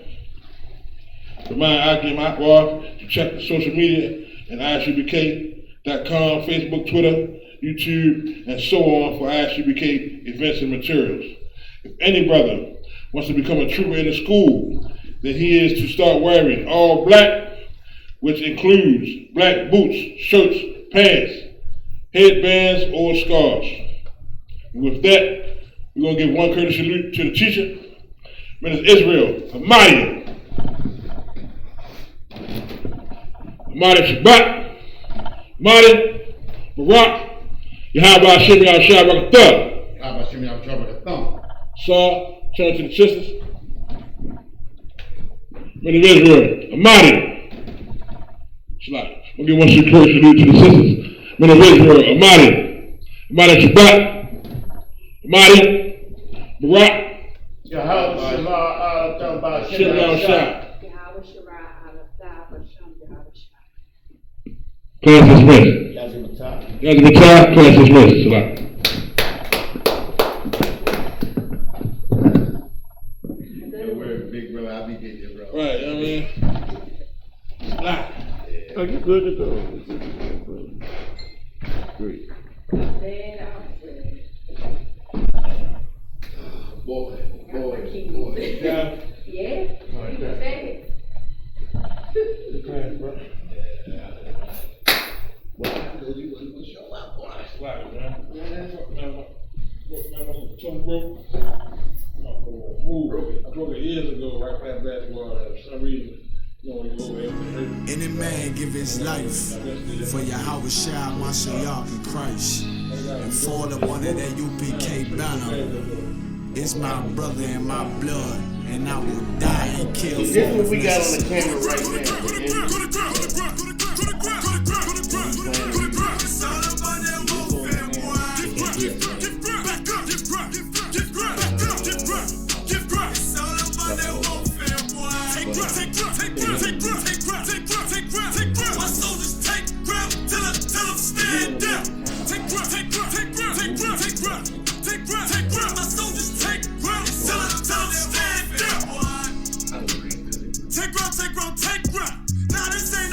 Remind Akim Akbar to check the social media and ISUPK.com, Facebook, Twitter, YouTube, and so on for ISUPK events and materials. If any brother wants to become a trooper in the school, that he is to start wearing all black, which includes black boots, shirts, pants, headbands, or scarves. And with that, we're going to give one courtesy salute to the teacher, Mrs. Israel Amaya. Amaya Shabbat, Amaya Barak, Yahweh Shimmy Al-Shah Rakatah. How about Shimmy Al-Shah Rakatah? Saw, turn to the sisters. Men of Israel, Amadi. Shabbat. We'll give one courtesy salute to the sisters. Men of Israel, Amadi. Amadi Shabbat. Amadi Barak. Yahweh Shimmy Al-Shah. Class dismissed. Yazmatah, class dismissed. Shabbat. Big brother, I'll be getting you, bro. Right, you know what I mean? Shabbat. Oh, you good to go. Great. Boy. Yeah. Yeah. Class, bro. Shabbat, man. My tongue broke. I broke it years ago right past basketball. For some reason, you know, when you over there. Any man give his life for Yahweh Shai, Mashiach, and Christ, and fall up under that UPK banner. It's my brother and my blood, and I will die and kill for This is what we got on the camera right